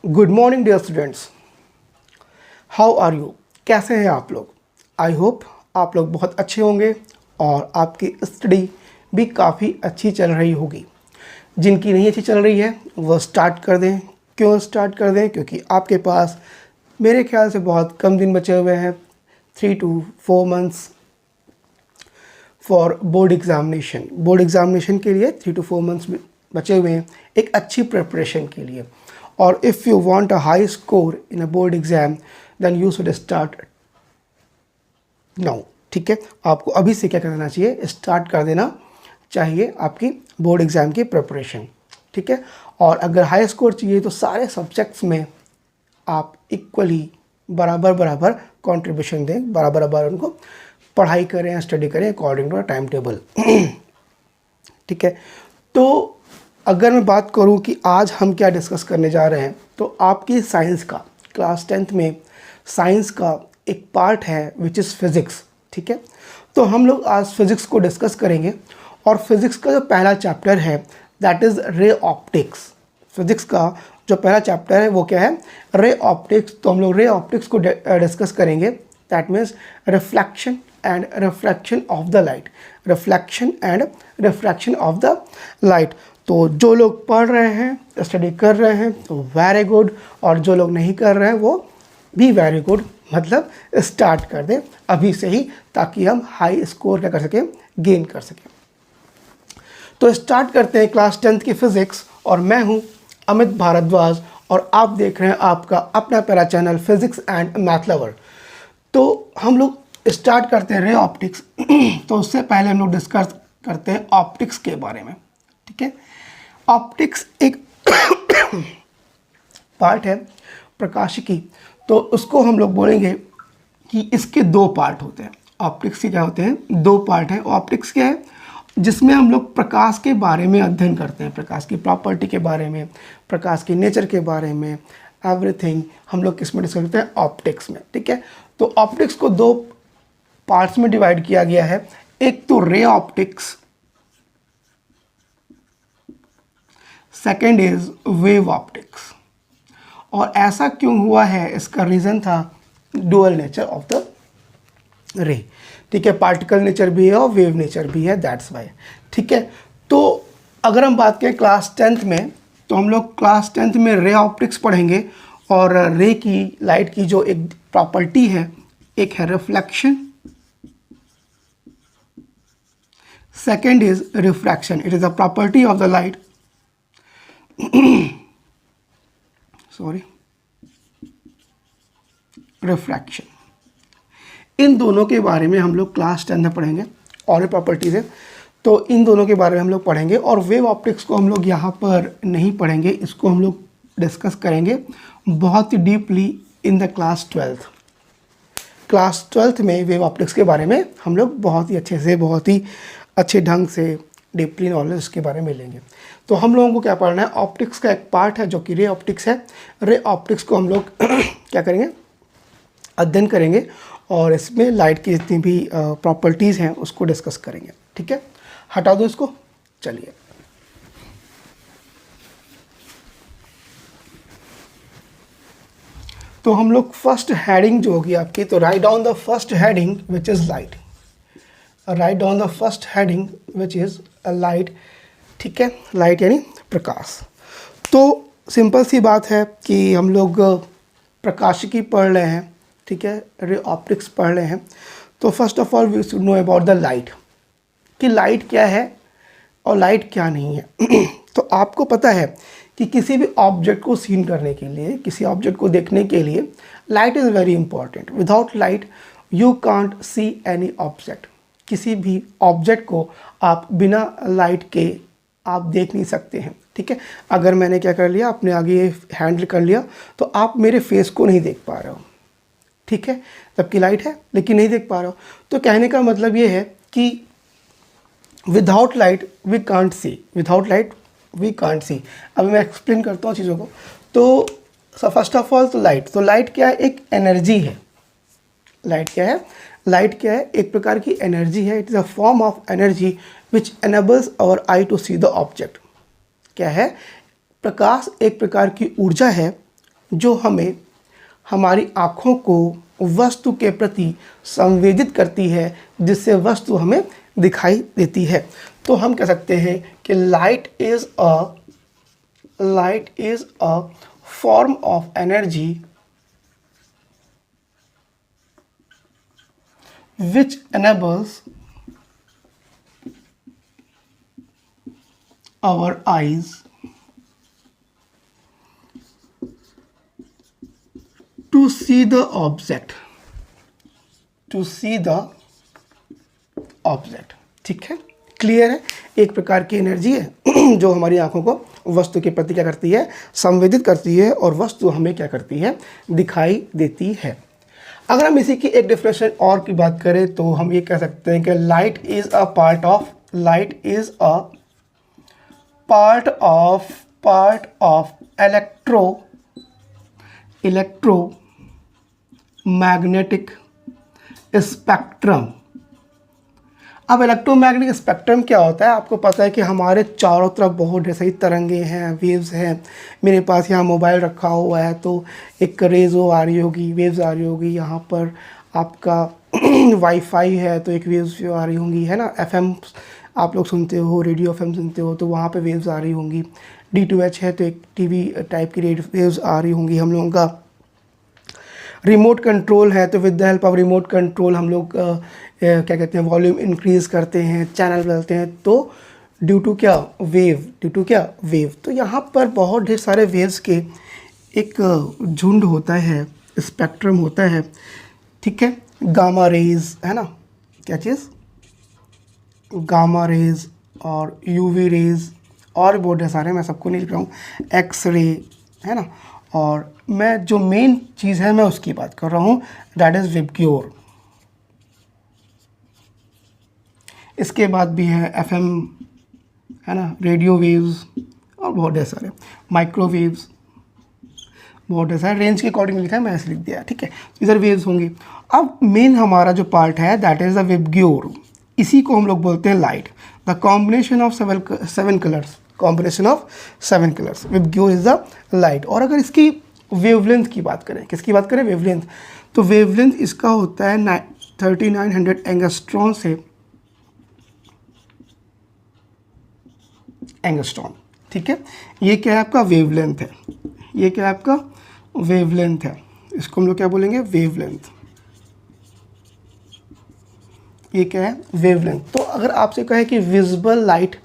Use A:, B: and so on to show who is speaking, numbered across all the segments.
A: Good morning dear students, how are you. कैसे हैं आप लोग। आई होप आप लोग बहुत अच्छे होंगे और आपकी स्टडी भी काफ़ी अच्छी चल रही होगी। जिनकी नहीं अच्छी चल रही है वह स्टार्ट कर दें। क्यों स्टार्ट कर दें? क्योंकि आपके पास मेरे ख्याल से बहुत कम दिन बचे हुए हैं, 3 to 4 months for board examination. Board examination के लिए 3 to 4 मंथ्स बचे हुए हैं एक अच्छी प्रिपरेशन के लिए। और if you want a high score in a board exam then you should start now. ठीक है, आपको अभी से क्या करना चाहिए, स्टार्ट कर देना चाहिए आपकी बोर्ड एग्ज़ाम की प्रिपरेशन। ठीक है, और अगर हाई स्कोर चाहिए तो सारे सब्जेक्ट्स में आप इक्वली बराबर कंट्रीब्यूशन दें, बराबर उनको पढ़ाई करें, स्टडी करें अकॉर्डिंग टू टाइम टेबल। ठीक है, तो अगर मैं बात करूं कि आज हम क्या डिस्कस करने जा रहे हैं, तो आपकी साइंस का क्लास 10th में साइंस का एक पार्ट है विच इज़ फिज़िक्स। ठीक है, तो हम लोग आज फिज़िक्स को डिस्कस करेंगे और फिज़िक्स का जो पहला चैप्टर है that is ray optics. Physics का जो पहला चैप्टर है वो क्या है, रे ऑप्टिक्स। तो हम लोग रे ऑप्टिक्स को डिस्कस करेंगे। That means reflection and refraction of the light, reflection and refraction of the light. तो जो लोग पढ़ रहे हैं, स्टडी कर रहे हैं तो वेरी गुड, और जो लोग नहीं कर रहे हैं वो भी वेरी गुड। मतलब स्टार्ट कर दें अभी से ही ताकि हम हाई स्कोर क्या कर सकें, गेन कर सकें। तो स्टार्ट करते हैं क्लास 10th की फिज़िक्स। और मैं हूं अमित भारद्वाज और आप देख रहे हैं आपका अपना प्यारा channel physics and math lover. तो हम लोग स्टार्ट करते हैं रे ऑप्टिक्स। तो उससे पहले हम लोग डिस्कस करते हैं ऑप्टिक्स के बारे में। ठीक है, ऑप्टिक्स एक पार्ट है प्रकाशिकी। तो उसको हम लोग बोलेंगे कि इसके दो पार्ट होते हैं। ऑप्टिक्स के क्या होते हैं, दो पार्ट हैं। ऑप्टिक्स क्या है, जिसमें हम लोग प्रकाश के बारे में अध्ययन करते हैं, प्रकाश की प्रॉपर्टी के बारे में, प्रकाश की नेचर के बारे में, एवरीथिंग हम लोग किस में डिस्कस करते हैं, ऑप्टिक्स में। ठीक है, तो ऑप्टिक्स को दो पार्ट्स में डिवाइड किया गया है। एक तो ray optics, second is wave optics. और ऐसा क्यों हुआ है, इसका रीज़न था डुअल नेचर ऑफ द रे। ठीक है, पार्टिकल नेचर भी है और वेव नेचर भी है, दैट्स वाई। ठीक है, तो अगर हम बात करें क्लास 10th में, तो हम लोग क्लास 10th में रे ऑप्टिक्स पढ़ेंगे। और रे की, लाइट की जो एक प्रॉपर्टी है, एक है reflection, second is refraction. It is a property of the light sorry refraction. इन दोनों के बारे में हम लोग क्लास 10 में पढ़ेंगे और प्रॉपर्टीज है, तो इन दोनों के बारे में हम लोग पढ़ेंगे। और वेव ऑप्टिक्स को हम लोग यहाँ पर नहीं पढ़ेंगे, इसको हम लोग डिस्कस करेंगे बहुत ही deeply in the class 12th। Class 12th में वेव ऑप्टिक्स के बारे में हम लोग बहुत ही अच्छे से, बहुत ही अच्छे ढंग से डीपली नॉलेज के बारे में लेंगे। तो हम लोगों को क्या पढ़ना है, ऑप्टिक्स का एक पार्ट है जो कि रे ऑप्टिक्स है। रे ऑप्टिक्स को हम लोग क्या करेंगे, अध्ययन करेंगे और इसमें लाइट की जितनी भी प्रॉपर्टीज़ हैं उसको डिस्कस करेंगे। ठीक है, हटा दो इसको, चलिए। तो हम लोग फर्स्ट हेडिंग जो होगी आपकी, तो write down the first heading which is light. Write down the first heading which is light. ठीक है, लाइट यानी प्रकाश। तो सिंपल सी बात है कि हम लोग प्रकाशिकी पढ़ रहे हैं। ठीक है, रे ऑप्टिक्स पढ़ रहे हैं। तो first of all we should know about the light, कि लाइट क्या है और लाइट क्या नहीं है। तो आपको पता है कि किसी भी ऑब्जेक्ट को सीन करने के लिए, किसी ऑब्जेक्ट को देखने के लिए light is very important. Without light you can't see any object. किसी भी ऑब्जेक्ट को आप बिना लाइट के आप देख नहीं सकते हैं। ठीक है, अगर मैंने क्या कर लिया, अपने आगे हैंडल कर लिया, तो आप मेरे फेस को नहीं देख पा रहे हो। ठीक है, जबकि लाइट है लेकिन नहीं देख पा रहे हो। तो कहने का मतलब ये है कि without light we can't see, without light we can't see. अब मैं एक्सप्लेन करता हूँ चीज़ों को। तो फर्स्ट ऑफ ऑल तो लाइट क्या है, एक एनर्जी है। लाइट क्या है, लाइट क्या है, एक प्रकार की एनर्जी है। It is a form of energy which enables our eye to see the object. क्या है, प्रकाश एक प्रकार की ऊर्जा है जो हमें हमारी आँखों को वस्तु के प्रति संवेदित करती है, जिससे वस्तु हमें दिखाई देती है। तो हम कह सकते हैं कि light is a form of energy which enables our eyes to see the object, ठीक है, क्लियर है। एक प्रकार की एनर्जी है जो हमारी आंखों को वस्तु के प्रति क्या करती है, संवेदित करती है, और वस्तु हमें क्या करती है, दिखाई देती है। अगर हम इसी की एक डेफिनेशन और की बात करें तो हम ये कह सकते हैं कि light is a part of electromagnetic spectrum. अब इलेक्ट्रोमैग्नेटिक स्पेक्ट्रम क्या होता है, आपको पता है कि हमारे चारों तरफ बहुत ढेर सारी तरंगे हैं, वेव्स हैं। मेरे पास यहाँ मोबाइल रखा हुआ है तो एक रेज आ रही होगी, वेव्स आ रही होगी। यहाँ पर आपका वाईफाई है तो एक वेव्स आ रही होंगी, है ना। एफएम आप लोग सुनते हो, रेडियो एफएम सुनते हो तो वहाँ पे वेव्स आ रही होंगी। D2H है तो एक टीवी टाइप की वेव्स आ रही होंगी। हम लोगों का रिमोट कंट्रोल है तो with the help of remote control हम लोग क्या कहते हैं, वॉल्यूम इंक्रीज़ करते हैं, चैनल बदलते हैं, तो ड्यू टू क्या, वेव। तो यहाँ पर बहुत ढेर सारे वेव्स के एक झुंड होता है, स्पेक्ट्रम होता है, ठीक है। गामा रेज है ना, क्या चीज़, गामा रेज और यूवी रेज और बहुत ढेर सारे, मैं सबको नहीं लिख रहा हूँ, एक्स रे है ना। और मैं जो मेन चीज़ है मैं उसकी बात कर रहा हूँ, दैट इज़ विबग्योर। इसके बाद भी है एफएम है ना, रेडियो वेव्स और बहुत ढेर सारे माइक्रोवेव्स, बहुत ढेर सारे। रेंज के अकॉर्डिंग लिखा है, मैं ऐसे लिख दिया, ठीक है। इधर वेव्स होंगी। अब मेन हमारा जो पार्ट है दैट इज़ द विबग्योर, इसी को हम लोग बोलते हैं light. The combination of seven colours, VIBGYOR is the light. और अगर इसकी वेवलेंथ की बात करें, किसकी बात करें, वेवलेंथ, तो वेवलेंथ इसका होता है 3900 एंगस्ट्रॉन से एंगस्ट्रॉन, ठीक है। ये क्या है आपका वेवलेंथ है, ये क्या है आपका वेवलेंथ है, इसको हम लोग क्या बोलेंगे, वेवलेंथ। ये क्या है, वेवलेंथ। तो अगर आपसे कहे कि विजिबल लाइट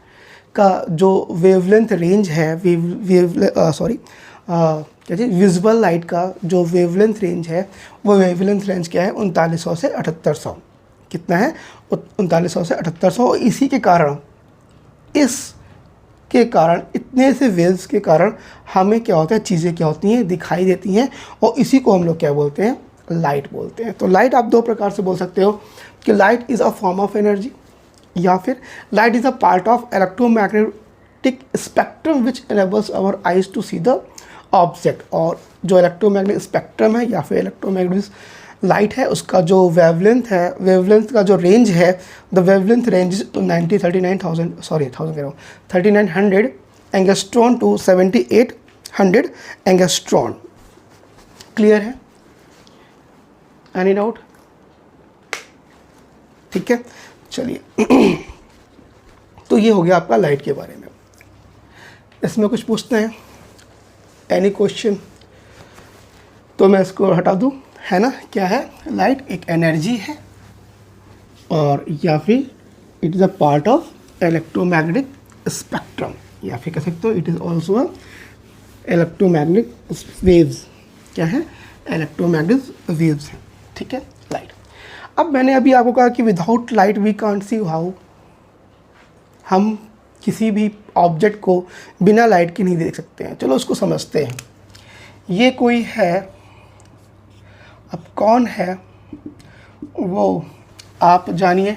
A: का जो वेवलेंथ रेंज है, क्या चीज़, विजिबल लाइट का जो वेवलेंथ रेंज है, वो वेवलेंथ रेंज क्या है, 3900 से 7800। कितना है, 3900 से 7800। और इसी के कारण, इसके कारण, इतने से वेव्स के कारण हमें क्या होता है, चीज़ें क्या होती हैं, दिखाई देती हैं, और इसी को हम लोग क्या बोलते हैं, लाइट बोलते हैं। तो लाइट आप दो प्रकार से बोल सकते हो कि light is a form of energy, या फिर light is a part of electromagnetic spectrum which enables our eyes to see the object. और जो इलेक्ट्रोमैग्नेटिक स्पेक्ट्रम है या फिर इलेक्ट्रोमैग्नेटिक लाइट है, उसका जो वेवलेंथ है, वेवलेंथ का जो रेंज है, the wavelength range 3900 angstrom to 7800 angstrom. Clear है, एनी डाउट, ठीक है। चलिए तो ये हो गया आपका लाइट के बारे में। इसमें कुछ पूछते हैं, एनी क्वेश्चन, तो मैं इसको हटा दूँ, है ना। क्या है, लाइट एक एनर्जी है, और या फिर it is a part of electromagnetic spectrum, या फिर कह सकते हो it is also a electromagnetic waves. क्या है, इलेक्ट्रोमैग्नेटिक वेव्स हैं, ठीक है, लाइट। अब मैंने अभी आपको कहा कि without light we can't see how, हम किसी भी ऑब्जेक्ट को बिना लाइट के नहीं देख सकते हैं। चलो उसको समझते हैं। ये कोई है, अब कौन है वो आप जानिए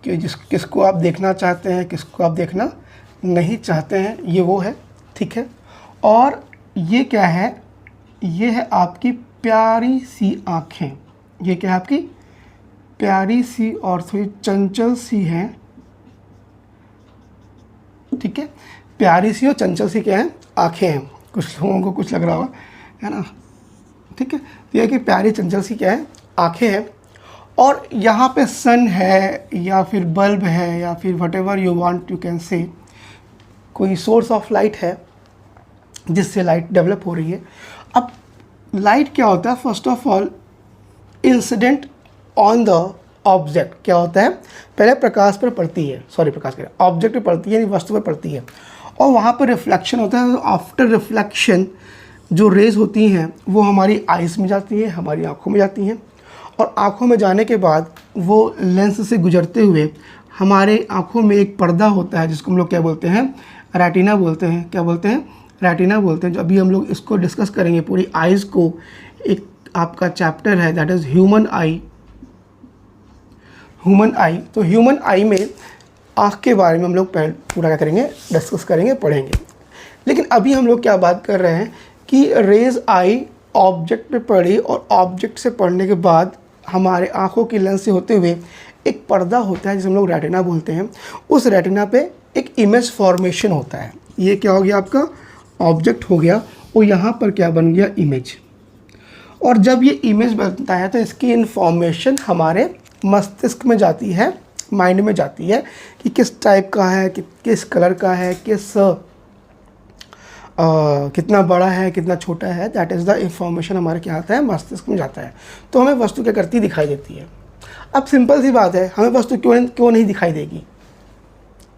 A: कि किसको आप देखना चाहते हैं, किसको आप देखना नहीं चाहते हैं, ये वो है, ठीक है। और ये क्या है, ये है आपकी प्यारी सी आँखें। ये क्या है, आपकी प्यारी सी और थोड़ी चंचल सी हैं, ठीक है। प्यारी सी और चंचल सी क्या है, आँखें हैं। कुछ लोगों को कुछ लग रहा होगा, है ना, ठीक है। तो ये कि प्यारी चंचल सी क्या है, आँखें हैं, और यहाँ पे सन है या फिर बल्ब है या फिर what ever you want you can से, कोई सोर्स ऑफ लाइट है जिससे लाइट डेवलप हो रही है। अब लाइट क्या होता है, first of all incident on the object. क्या होता है, पहले प्रकाश पर पड़ती है, सॉरी प्रकाश कह रहे हैं, ऑब्जेक्ट पर पड़ती है, यानी वस्तु पर पड़ती है, और वहाँ पर रिफ्लेक्शन होता है। आफ्टर रिफ्लेक्शन जो रेज होती हैं वो हमारी आइज़ में जाती हैं, हमारी आँखों में जाती हैं, और आँखों में जाने के बाद वो लेंस से गुजरते हुए हमारे आँखों में एक पर्दा होता है जिसको हम लोग क्या बोलते हैं, रेटिना बोलते हैं। क्या बोलते हैं, रेटिना बोलते हैं। जो अभी हम लोग इसको डिस्कस करेंगे पूरी आइज़ को, एक आपका चैप्टर है that is human I. Human आई, तो ह्यूमन आई में आँख के बारे में हम लोग पूरा क्या करेंगे, डिस्कस करेंगे, पढ़ेंगे। लेकिन अभी हम लोग क्या बात कर रहे हैं कि रेज आई ऑब्जेक्ट पे पड़ी, और ऑब्जेक्ट से पड़ने के बाद हमारे आँखों की लेंस से होते हुए एक पर्दा होता है जिसे हम लोग रेटिना बोलते हैं। उस रेटिना पे एक इमेज फॉर्मेशन होता है। ये क्या हो गया, आपका ऑब्जेक्ट हो गया, और यहाँ पर क्या बन गया, इमेज। और जब ये इमेज बनता है तो इसकी इन्फॉर्मेशन हमारे मस्तिष्क में जाती है, माइंड में जाती है कि किस टाइप का है, किस कलर का है, कितना बड़ा है, कितना छोटा है। दैट इज़ द इंफॉर्मेशन हमारे क्या आता है, मस्तिष्क में जाता है। तो हमें वस्तु क्या करती दिखाई देती है। अब सिंपल सी बात है, हमें वस्तु क्यों नहीं दिखाई देगी,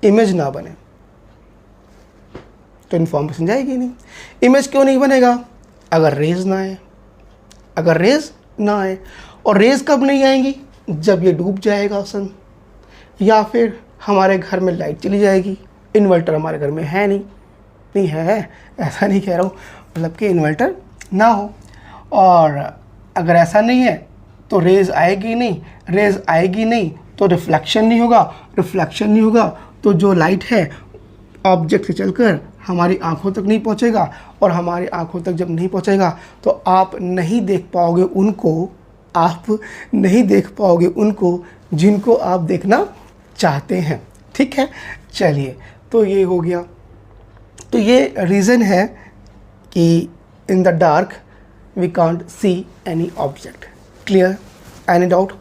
A: इमेज ना बने तो इन्फॉर्मेशन जाएगी नहीं। इमेज क्यों नहीं बनेगा, अगर रेज ना आए, अगर रेज ना आए। और रेज कब नहीं आएंगी, जब ये डूब जाएगा सन, या फिर हमारे घर में लाइट चली जाएगी। इन्वर्टर हमारे घर में है नहीं है, ऐसा नहीं कह रहा हूँ, मतलब कि इन्वर्टर ना हो। और अगर ऐसा नहीं है तो रेज आएगी नहीं, रेज आएगी नहीं तो रिफ्लेक्शन नहीं होगा, रिफ्लेक्शन नहीं होगा तो जो लाइट है ऑब्जेक्ट से चलकर हमारी आँखों तक नहीं पहुँचेगा, और हमारी आँखों तक जब नहीं पहुँचेगा तो आप नहीं देख पाओगे उनको, आप नहीं देख पाओगे उनको जिनको आप देखना चाहते हैं। ठीक है, चलिए, तो ये हो गया। तो ये रीज़न है कि in the dark we can't see any object. Clear, any doubt?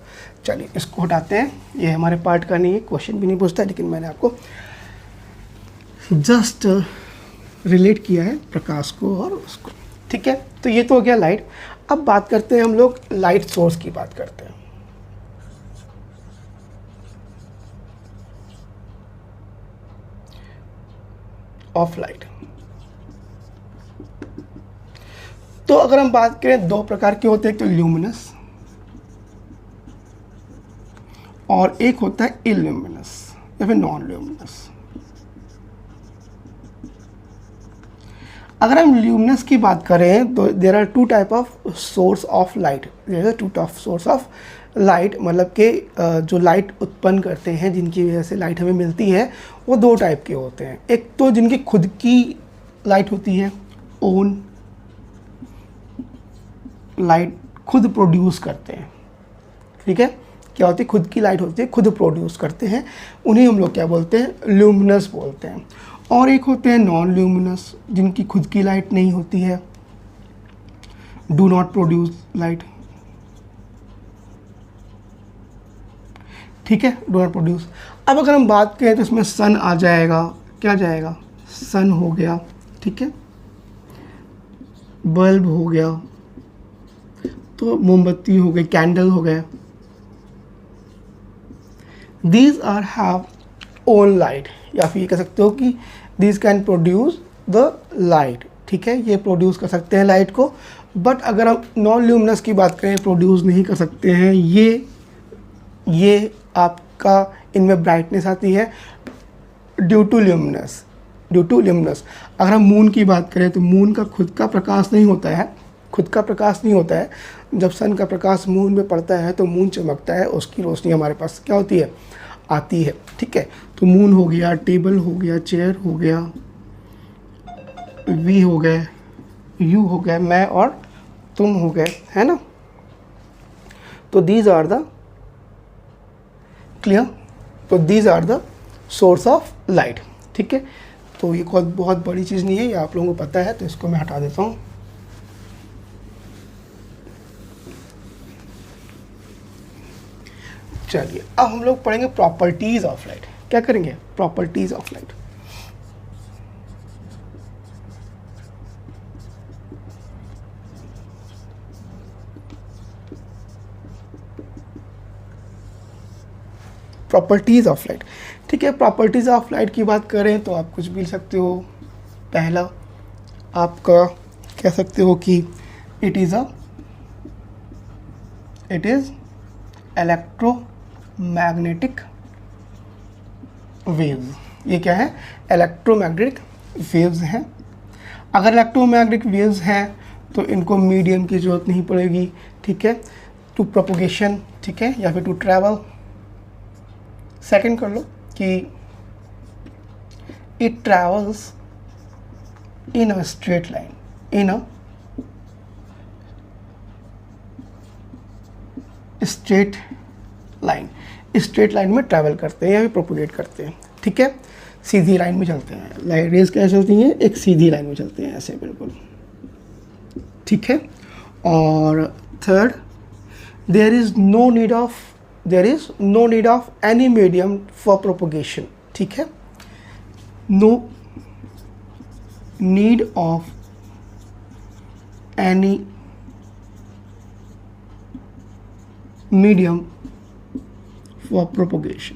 A: चलिए इसको हटाते हैं, ये हमारे पार्ट का नहीं है, क्वेश्चन भी नहीं पूछता, लेकिन मैंने आपको जस्ट रिलेट किया है प्रकाश को और उसको। ठीक है, तो ये तो हो गया लाइट। अब बात करते हैं हम लोग लाइट सोर्स की बात करते हैं। Of light. तो अगर हम बात करें, दो प्रकार के होते हैं, तो ल्यूमिनस और एक होता है इल्यूमिनस या फिर नॉन ल्यूमिनस। अगर हम ल्यूमिनस की बात करें तो there are two type of source of light. There are two type source of light, मतलब कि जो लाइट उत्पन्न करते हैं, जिनकी वजह से लाइट हमें मिलती है, वो दो टाइप के होते हैं। एक तो जिनकी खुद की लाइट होती है, ओन लाइट, खुद प्रोड्यूस करते हैं। ठीक है, क्या होती है, खुद की लाइट होती है, खुद प्रोड्यूस करते हैं, उन्हें हम लोग क्या बोलते हैं, ल्यूमिनस बोलते हैं। और एक होते हैं नॉन ल्यूमिनस, जिनकी खुद की लाइट नहीं होती है, डू नॉट प्रोड्यूस लाइट। ठीक है, डू नॉट प्रोड्यूस। अब अगर हम बात करें तो इसमें सन आ जाएगा, क्या जाएगा, सन हो गया, ठीक है, बल्ब हो गया, तो मोमबत्ती हो गई, कैंडल हो गए। These are have own light, या फिर ये कह सकते हो कि these can produce the light. ठीक है, ये प्रोड्यूस कर सकते हैं लाइट को। बट अगर हम नॉन ल्यूमिनस की बात करें, प्रोड्यूस नहीं कर सकते हैं। ये आपका इनमें ब्राइटनेस आती है due to luminous, due to luminous. अगर हम मून की बात करें तो मून का खुद का प्रकाश नहीं होता है, खुद का प्रकाश नहीं होता है। जब सन का प्रकाश मून में पड़ता है तो मून चमकता है, उसकी रोशनी हमारे पास क्या होती है, आती है। ठीक है, तो मून हो गया, टेबल हो गया, चेयर हो गया, वी हो गए, यू हो गए, मैं और तुम हो गए, है ना। तो दीज आर द क्लियर, तो these are the source of light. ठीक है, तो ये कोई बहुत बड़ी चीज़ नहीं है, ये आप लोगों को पता है, तो इसको मैं हटा देता हूँ। चलिए अब हम लोग पढ़ेंगे प्रॉपर्टीज ऑफ लाइट। क्या करेंगे? Properties of light. Properties of light, ठीक है। प्रॉपर्टीज ऑफ लाइट की बात करें तो आप कुछ भी लिख सकते हो। पहला आपका कह सकते हो कि इट इज़ इलेक्ट्रोमैग्नेटिक वेव्स। ये क्या है? इलेक्ट्रोमैग्नेटिक वेव्स हैं। अगर इलेक्ट्रोमैग्नेटिक वेव्स हैं तो इनको मीडियम की ज़रूरत नहीं पड़ेगी, ठीक है, टू प्रोपोगेशन, ठीक है, या फिर टू ट्रैवल। सेकंड कर लो कि it travels in a straight line, in a straight line. Straight line में ट्रैवल करते हैं या फिर प्रोपोगेट करते हैं, ठीक है, सीधी लाइन में चलते हैं। लाइट रेज कैसे होती हैं? एक सीधी लाइन में चलते हैं, ऐसे बिल्कुल, ठीक है। और third, there is no need of any medium for propagation, ठीक है। No need of any medium for propagation.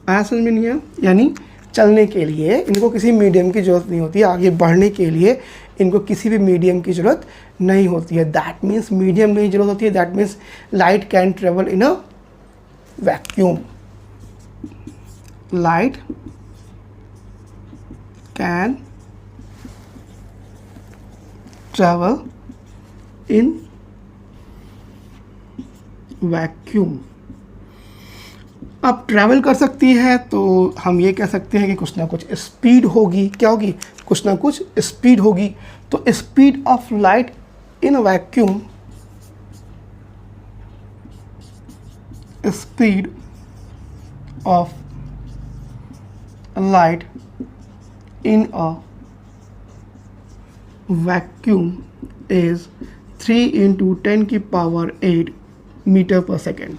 A: आया समझ में नहीं है? यानी चलने के लिए इनको किसी मीडियम की ज़रूरत नहीं होती है, आगे बढ़ने के लिए इनको किसी भी मीडियम की ज़रूरत नहीं होती है। दैट मीन्स मीडियम नहीं ज़रूरत होती है, that means light can travel in a vacuum. Light can travel in vacuum. अब ट्रैवल कर सकती है तो हम ये कह सकते हैं कि कुछ ना कुछ स्पीड होगी। क्या होगी? कुछ ना कुछ स्पीड होगी। तो speed of light in a vacuum, speed of light in a vacuum is 3 × 10⁸ metre per second.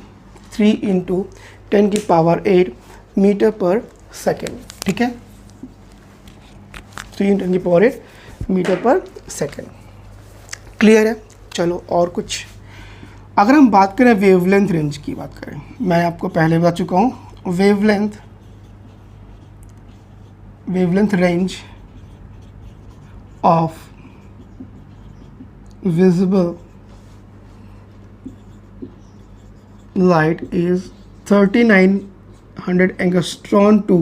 A: 3 × 10⁸ metre per second, ठीक है, 3 × 10⁸ मीटर पर सेकेंड। क्लियर है? चलो और कुछ, अगर हम बात करें वेवलेंथ रेंज की बात करें, मैं आपको पहले बता चुका हूँ wavelength range of visible light is 3900 angstrom to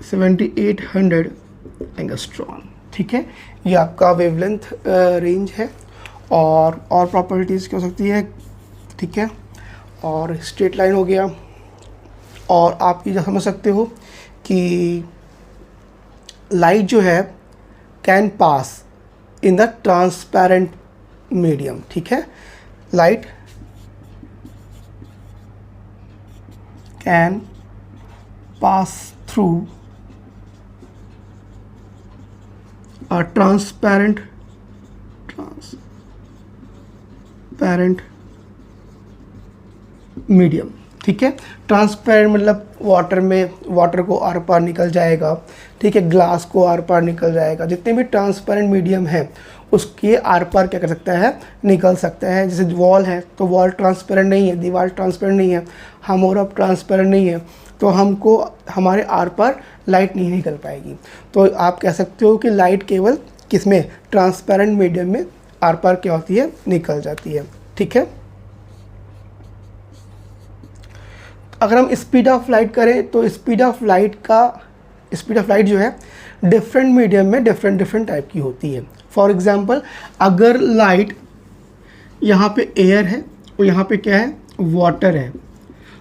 A: 7800 angstrom, ठीक है। ये आपका वेवलेंथ रेंज है। और प्रॉपर्टीज़ क्या हो सकती है, ठीक है, और स्ट्रेट लाइन हो गया। और आप ये समझ सकते हो कि लाइट जो है can pass in the transparent medium, ठीक है, light can pass through a transparent medium, ठीक है। ट्रांसपेरेंट मतलब वाटर को आर पार निकल जाएगा, ठीक है, ग्लास को आर पार निकल जाएगा। जितने भी ट्रांसपेरेंट मीडियम है उसके आर पार क्या कर सकता है? निकल सकता है। जैसे वॉल है तो वॉल ट्रांसपेरेंट नहीं है, दीवार ट्रांसपेरेंट नहीं है, हम और अब ट्रांसपेरेंट नहीं है, तो हमको हमारे आर पार लाइट नहीं निकल पाएगी। तो आप कह सकते हो कि लाइट केवल किसमें? ट्रांसपेरेंट मीडियम में आर पार क्या होती है? निकल जाती है, ठीक है। अगर हम स्पीड ऑफ लाइट करें तो स्पीड ऑफ लाइट जो है डिफरेंट मीडियम में डिफरेंट टाइप की होती है। फॉर एग्जांपल, अगर लाइट यहाँ पे एयर है और यहाँ पे क्या है? वाटर है,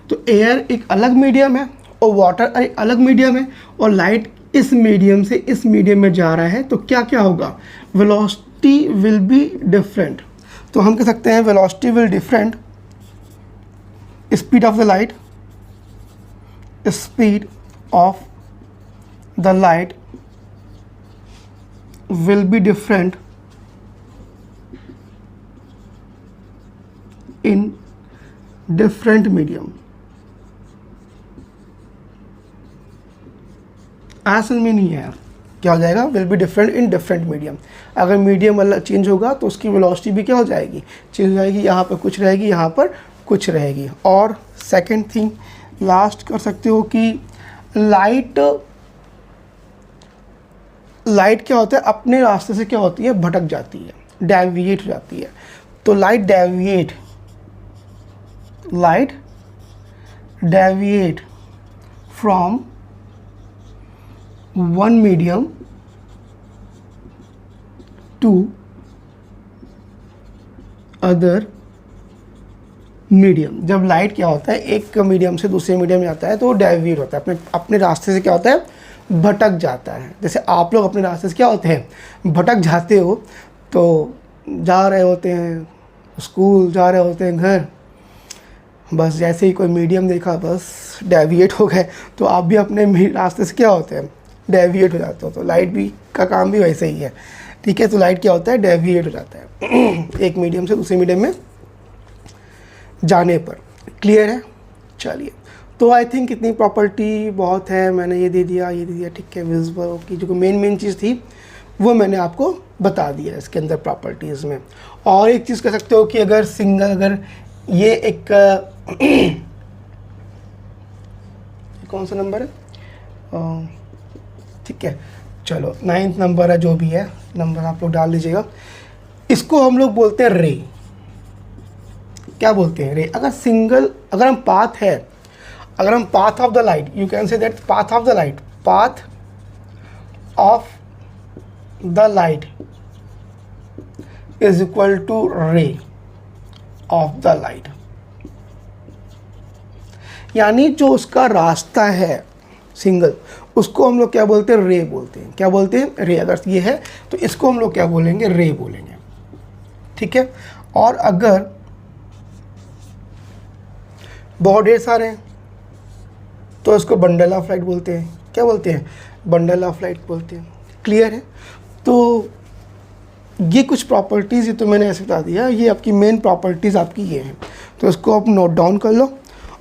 A: तो एयर एक अलग मीडियम है और वाटर एक अलग मीडियम है, और लाइट इस मीडियम से इस मीडियम में जा रहा है, तो क्या क्या होगा? Velocity will be different. तो हम कह सकते हैं velocity will different, speed of the light, speed of the light will be different in different medium. असल में नहीं है, क्या हो जाएगा, will be different in different medium. अगर मीडियम अलग चेंज होगा तो उसकी वेलोसिटी भी क्या हो जाएगी, चेंज हो जाएगी। यहाँ पर कुछ रहेगी, यहाँ पर कुछ रहेगी। और सेकंड थिंग लास्ट कर सकते हो कि लाइट क्या होता है, अपने रास्ते से क्या होती है, भटक जाती है, डेविएट हो जाती है। तो light deviate from one medium to other medium. जब लाइट क्या होता है, एक मीडियम से दूसरे मीडियम में जाता है तो डेविएट होता है, अपने रास्ते से क्या होता है, भटक जाता है। जैसे आप लोग अपने रास्ते से क्या होते हैं, भटक जाते हो। तो जा रहे होते हैं स्कूल, जा रहे होते हैं घर, बस जैसे ही कोई मीडियम देखा बस डेविएट हो गए। तो आप भी अपने रास्ते से क्या होते हैं, डेविएट हो जाते हो। तो लाइट भी का काम भी वैसे ही है, ठीक है। तो लाइट क्या होता है, डेविएट हो जाता है एक मीडियम से दूसरे मीडियम में जाने पर। क्लियर है? चलिए, तो आई थिंक इतनी प्रॉपर्टी बहुत है, मैंने ये दे दिया, ठीक है। विजिबल की जो मेन चीज़ थी वो मैंने आपको बता दिया इसके अंदर प्रॉपर्टीज़ में। और एक चीज़ कह सकते हो कि अगर ये एक कौन सा नंबर है, ठीक है, चलो 9th नंबर है, जो भी है नंबर आप लोग डाल लीजिएगा। इसको हम लोग बोलते हैं रे। क्या बोलते हैं, रे। अगर हम path of the light, you can say that path of the light is equal to ray of the light. यानी जो उसका रास्ता है सिंगल, उसको हम लोग क्या बोलते हैं, रे बोलते हैं। क्या बोलते हैं, रे। अगर ये है तो इसको हम लोग क्या बोलेंगे, रे बोलेंगे, ठीक है। और अगर बहुत ढेर सारे हैं तो इसको बंडल ऑफ लाइट बोलते हैं। क्या बोलते हैं, बंडल ऑफ लाइट बोलते हैं। क्लियर है? तो ये कुछ प्रॉपर्टीज़, ये तो मैंने ऐसे बता दिया, ये आपकी मेन प्रॉपर्टीज़ आपकी ये हैं। तो इसको आप नोट डाउन कर लो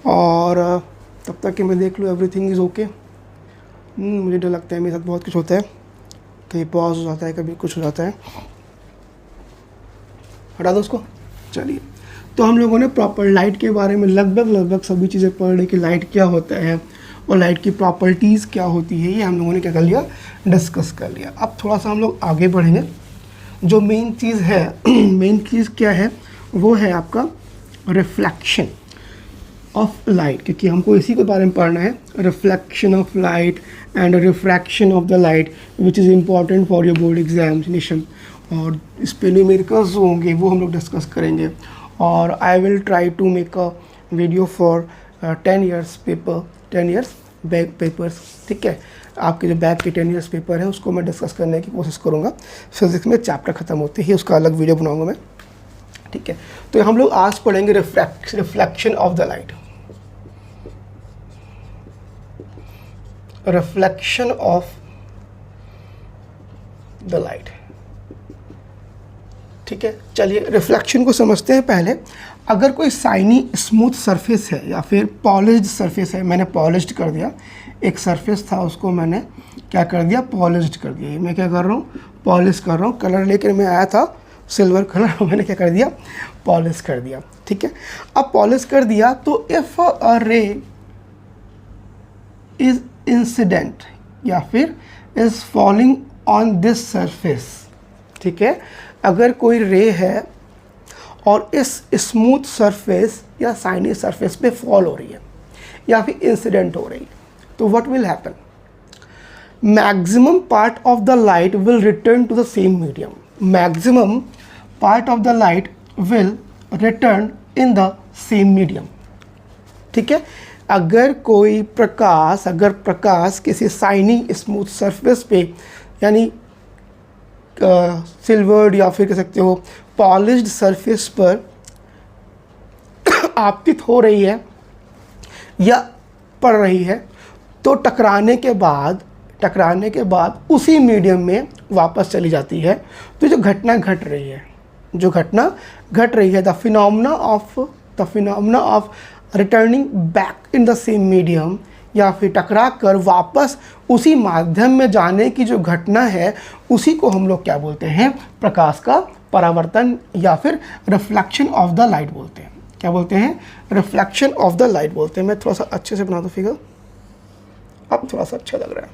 A: और तब तक कि मैं देख लूँ एवरीथिंग इज़ ओके। मुझे डर लगता है, मेरे साथ बहुत कुछ होता है, कहीं पॉज हो जाता है, कभी कुछ हो जाता है। हटा दो उसको। चलिए, तो हम लोगों ने प्रॉपर लाइट के बारे में लगभग सभी चीज़ें पढ़ ली कि लाइट क्या होता है और लाइट की प्रॉपर्टीज़ क्या होती है, ये हम लोगों ने क्या कर लिया, डिस्कस कर लिया। अब थोड़ा सा हम लोग आगे बढ़ेंगे। जो मेन चीज़ है मेन चीज़ क्या है, वो है आपका रिफ्लेक्शन ऑफ लाइट, क्योंकि हमको इसी के बारे में पढ़ना है, reflection of light and refraction of the light, which is important for your board examination. और इस पे न्यूमेरिकल्स होंगे, वो हम लोग डिस्कस करेंगे। और I will try to make a video for 10 years paper, 10 years back papers, ठीक है। आपके जो बैक के 10 years पेपर है उसको मैं डिस्कस करने की कोशिश करूँगा। फिजिक्स में चैप्टर ख़त्म होते ही उसका अलग वीडियो बनाऊँगा मैं, ठीक है। तो हम लोग आज पढ़ेंगे reflection of the light, reflection of the light, ठीक है। चलिए रिफ्लेक्शन को समझते हैं पहले। अगर कोई शाइनी स्मूथ सरफेस है या फिर पॉलिश्ड सरफेस है, मैंने पॉलिश्ड कर दिया, एक सरफेस था उसको मैंने क्या कर दिया, पॉलिश्ड कर दिया। मैं क्या कर रहा हूँ, पॉलिश कर रहा हूँ। कलर लेकर मैं आया था सिल्वर कलर, मैंने क्या कर दिया, पॉलिश कर दिया, ठीक है। अब पॉलिश कर दिया तो इफ़ अ रे इज इंसिडेंट या फिर is falling on this surface, ठीक है। अगर कोई रे है और इस स्मूथ सरफेस या शाइनी सरफेस पे फॉल हो रही है या फिर इंसिडेंट हो रही है, तो what will happen, maximum part of the light will return to the same medium. Maximum part of the light will return in the same medium, ठीक है। अगर प्रकाश किसी शाइनी स्मूथ सरफेस पे यानी सिल्वर्ड या फिर कह सकते हो पॉलिश्ड सरफेस पर आपतित हो रही है या पड़ रही है, तो टकराने के बाद उसी मीडियम में वापस चली जाती है, तो जो घटना घट रही है, जो घटना घट रही है, the phenomena of returning back in the same medium, या फिर टकरा कर वापस उसी माध्यम में जाने की जो घटना है, उसी को हम लोग क्या बोलते हैं, प्रकाश का परावर्तन या फिर रिफ्लेक्शन ऑफ द लाइट बोलते हैं। क्या बोलते हैं, रिफ्लेक्शन ऑफ द लाइट बोलते हैं। मैं थोड़ा सा अच्छे से बना दूँ फिगर, अब थोड़ा सा अच्छा लग रहा है,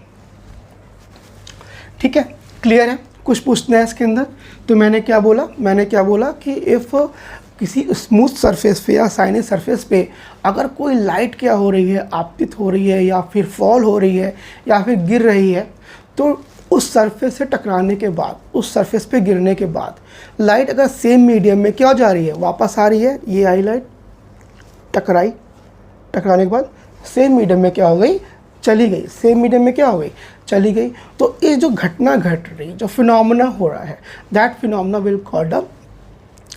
A: ठीक है, क्लियर है। कुछ पूछना है इसके अंदर? तो मैंने क्या बोला कि इफ़ किसी स्मूथ सरफेस पे या शाइनी सरफेस पे अगर कोई लाइट क्या हो रही है, आपतित हो रही है या फिर फॉल हो रही है या फिर गिर रही है, तो उस सरफेस से टकराने के बाद, उस सरफेस पे गिरने के बाद लाइट अगर सेम मीडियम में क्या जा रही है, वापस आ रही है, ये आई लाइट, टकराने के बाद सेम मीडियम में क्या हो गई, चली गई, सेम मीडियम में क्या हो गई, चली गई। तो ये जो घटना घट रही है, जो फिनोमेना हो रहा है, that phenomena will called the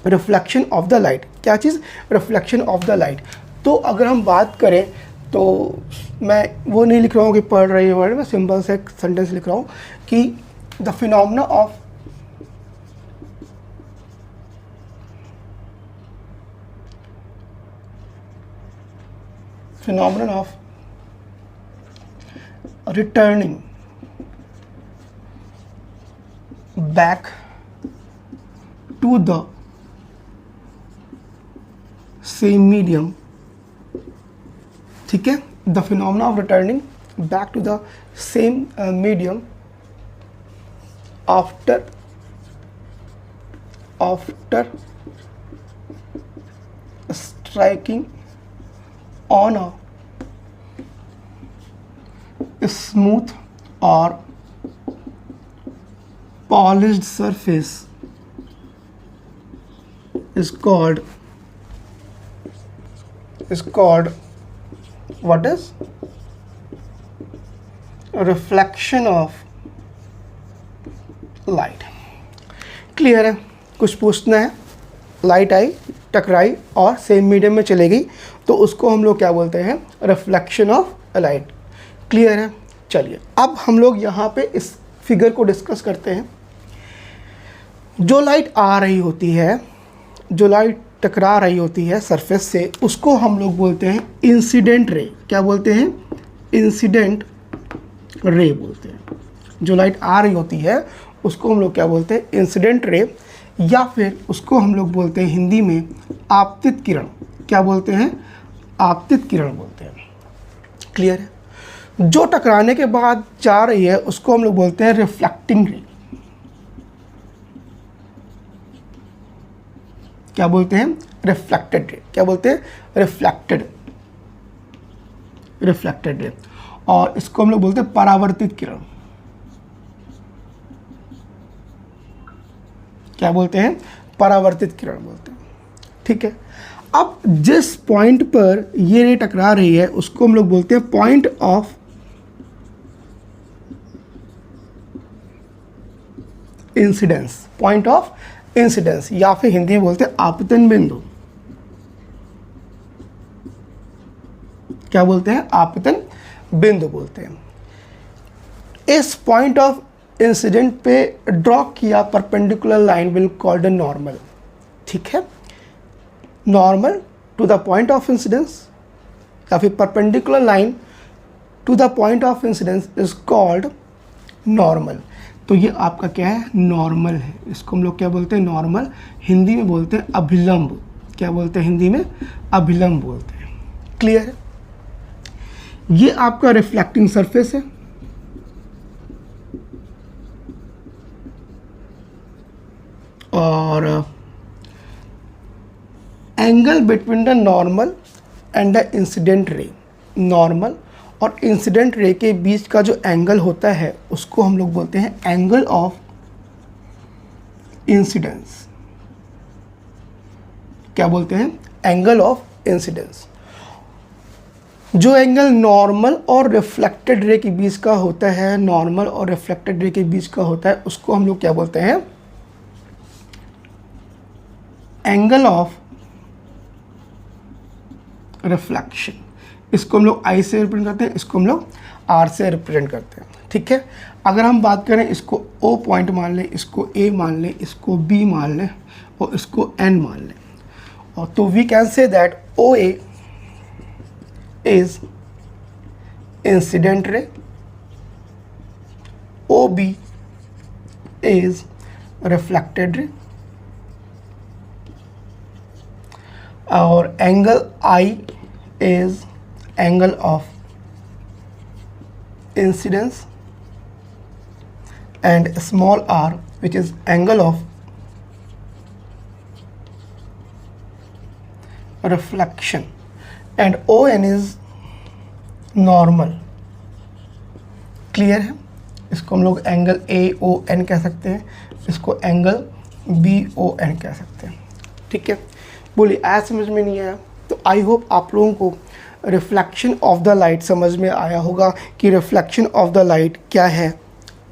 A: reflection of the light. क्या चीज़, रिफ्लेक्शन ऑफ द लाइट। तो अगर हम बात करें तो मैं वो नहीं लिख रहा हूँ कि पढ़ रही है वर्ड में, सिंपल से एक सेंटेंस लिख रहा हूँ कि the phenomena of returning back to the same medium, ठीक है, the phenomena of returning back to the same medium after striking on a smooth or polished surface is called what is, reflection of light। Clear है? कुछ पूछना है? Light आई, टकराई और same medium में चले गई, तो उसको हम लोग क्या बोलते हैं, रिफ्लेक्शन ऑफ लाइट। क्लियर है? चलिए अब हम लोग यहाँ पे इस फिगर को डिस्कस करते हैं। जो लाइट आ रही होती है, जो लाइट टकरा रही होती है सरफेस से, उसको हम लोग बोलते हैं इंसिडेंट रे। क्या बोलते हैं? इंसिडेंट रे बोलते हैं। जो लाइट आ रही होती है उसको हम लोग क्या बोलते हैं, इंसिडेंट रे, या फिर उसको हम लोग बोलते हैं हिंदी में आपतित किरण। क्या बोलते हैं? आपतित किरण बोलते हैं। क्लियर है? जो टकराने के बाद जा रही है उसको हम लोग बोलते हैं रिफ्लेक्टिंग रे। क्या बोलते हैं? Reflected ray. क्या बोलते हैं? Reflected ray. और इसको हम लोग बोलते हैं परावर्तित किरण। क्या बोलते हैं? परावर्तित किरण बोलते हैं। ठीक है, अब जिस पॉइंट पर ये रे टकरा रही है उसको हम लोग बोलते हैं point of incidence. Point of incidence, या फिर हिंदी में बोलते हैं आपतन बिंदु। क्या बोलते हैं? आपतन बिंदु बोलते हैं। इस पॉइंट ऑफ इंसिडेंट पे ड्रॉ किया perpendicular line will called normal. ठीक है, normal to the point of incidence या फिर perpendicular line to the point of incidence is called normal. तो ये आपका क्या है? नॉर्मल है। इसको हम लोग क्या बोलते हैं? नॉर्मल। हिंदी में बोलते हैं अभिलंब। क्या बोलते हैं? हिंदी में अभिलंब बोलते हैं। क्लियर है? ये आपका रिफ्लेक्टिंग सरफेस है, और angle between the normal and the incident ray. Normal और इंसिडेंट रे के बीच का जो एंगल होता है उसको हम लोग बोलते हैं एंगल ऑफ इंसिडेंस। क्या बोलते हैं? Angle of incidence. जो एंगल नॉर्मल और रिफ्लेक्टेड रे के बीच का होता है, नॉर्मल और रिफ्लेक्टेड रे के बीच का होता है, उसको हम लोग क्या बोलते हैं? Angle of reflection. इसको हम लोग आई से रिप्रेजेंट करते हैं, इसको हम लोग आर से रिप्रेजेंट करते हैं, ठीक है। अगर हम बात करें इसको ओ पॉइंट मान लें, इसको ए मान लें, इसको बी मान लें और इसको एन मान लें, और तो we can say that O A is incident ray, O B is reflected ray, और angle I is angle of incidence and small r which is angle of reflection, and ON is normal। Clear है? इसको हम लोग angle AON कह सकते हैं, इसको angle BON कह सकते हैं, ठीक है। बोलिए आज समझ में नहीं आया तो आई होप आप लोगों को रिफ्लेक्शन ऑफ द लाइट समझ में आया होगा कि रिफ्लेक्शन ऑफ द लाइट क्या है,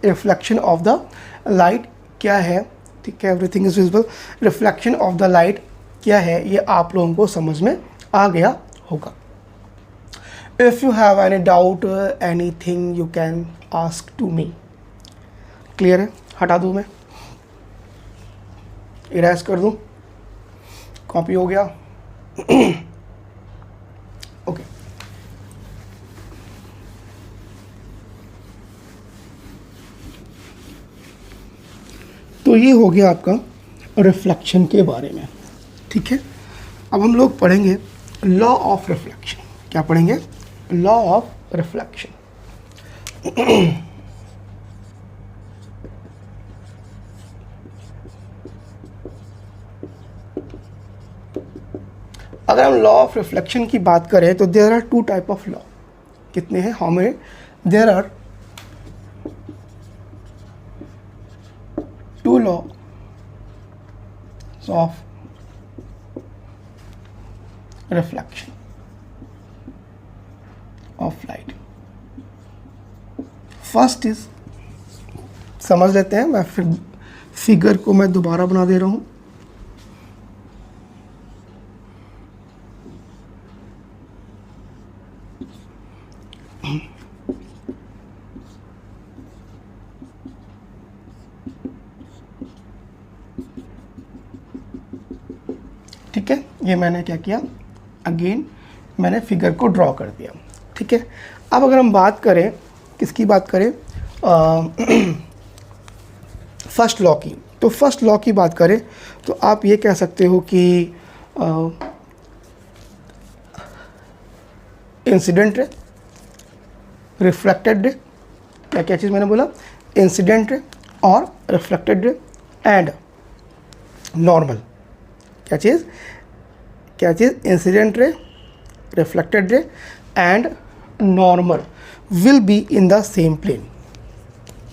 A: रिफ्लेक्शन ऑफ द लाइट क्या है, ठीक है। Everything is visible, reflection of the light क्या है ये आप लोगों को समझ में आ गया होगा। If you have any doubt anything you can ask to me. Clear है? हटा दूँ मैं, इरेज कर दूँ, कॉपी हो गया। ओके तो ये हो गया आपका रिफ्लेक्शन के बारे में, ठीक है। अब हम लोग पढ़ेंगे लॉ ऑफ रिफ्लेक्शन। क्या पढ़ेंगे? Law of reflection. अगर हम लॉ ऑफ रिफ्लेक्शन की बात करें तो there are two type of law. कितने हैं? How many? There are two law of reflection of light. First is, समझ लेते हैं, मैं फिगर को मैं दोबारा बना दे रहा हूं। ठीक है, ये मैंने क्या किया, अगेन मैंने फिगर को ड्रॉ कर दिया, ठीक है। अब अगर हम बात करें, किसकी बात करें, फर्स्ट लॉ की, तो फर्स्ट लॉ की बात करें तो आप ये कह सकते हो कि इंसिडेंट रे, रिफ्लेक्टेड रे, क्या क्या चीज़ मैंने बोला, इंसिडेंट रे और रिफ्लेक्टेड रे एंड नॉर्मल। क्या चीज़? क्या चीज़? Incident ray, reflected ray and normal will be in the same plane,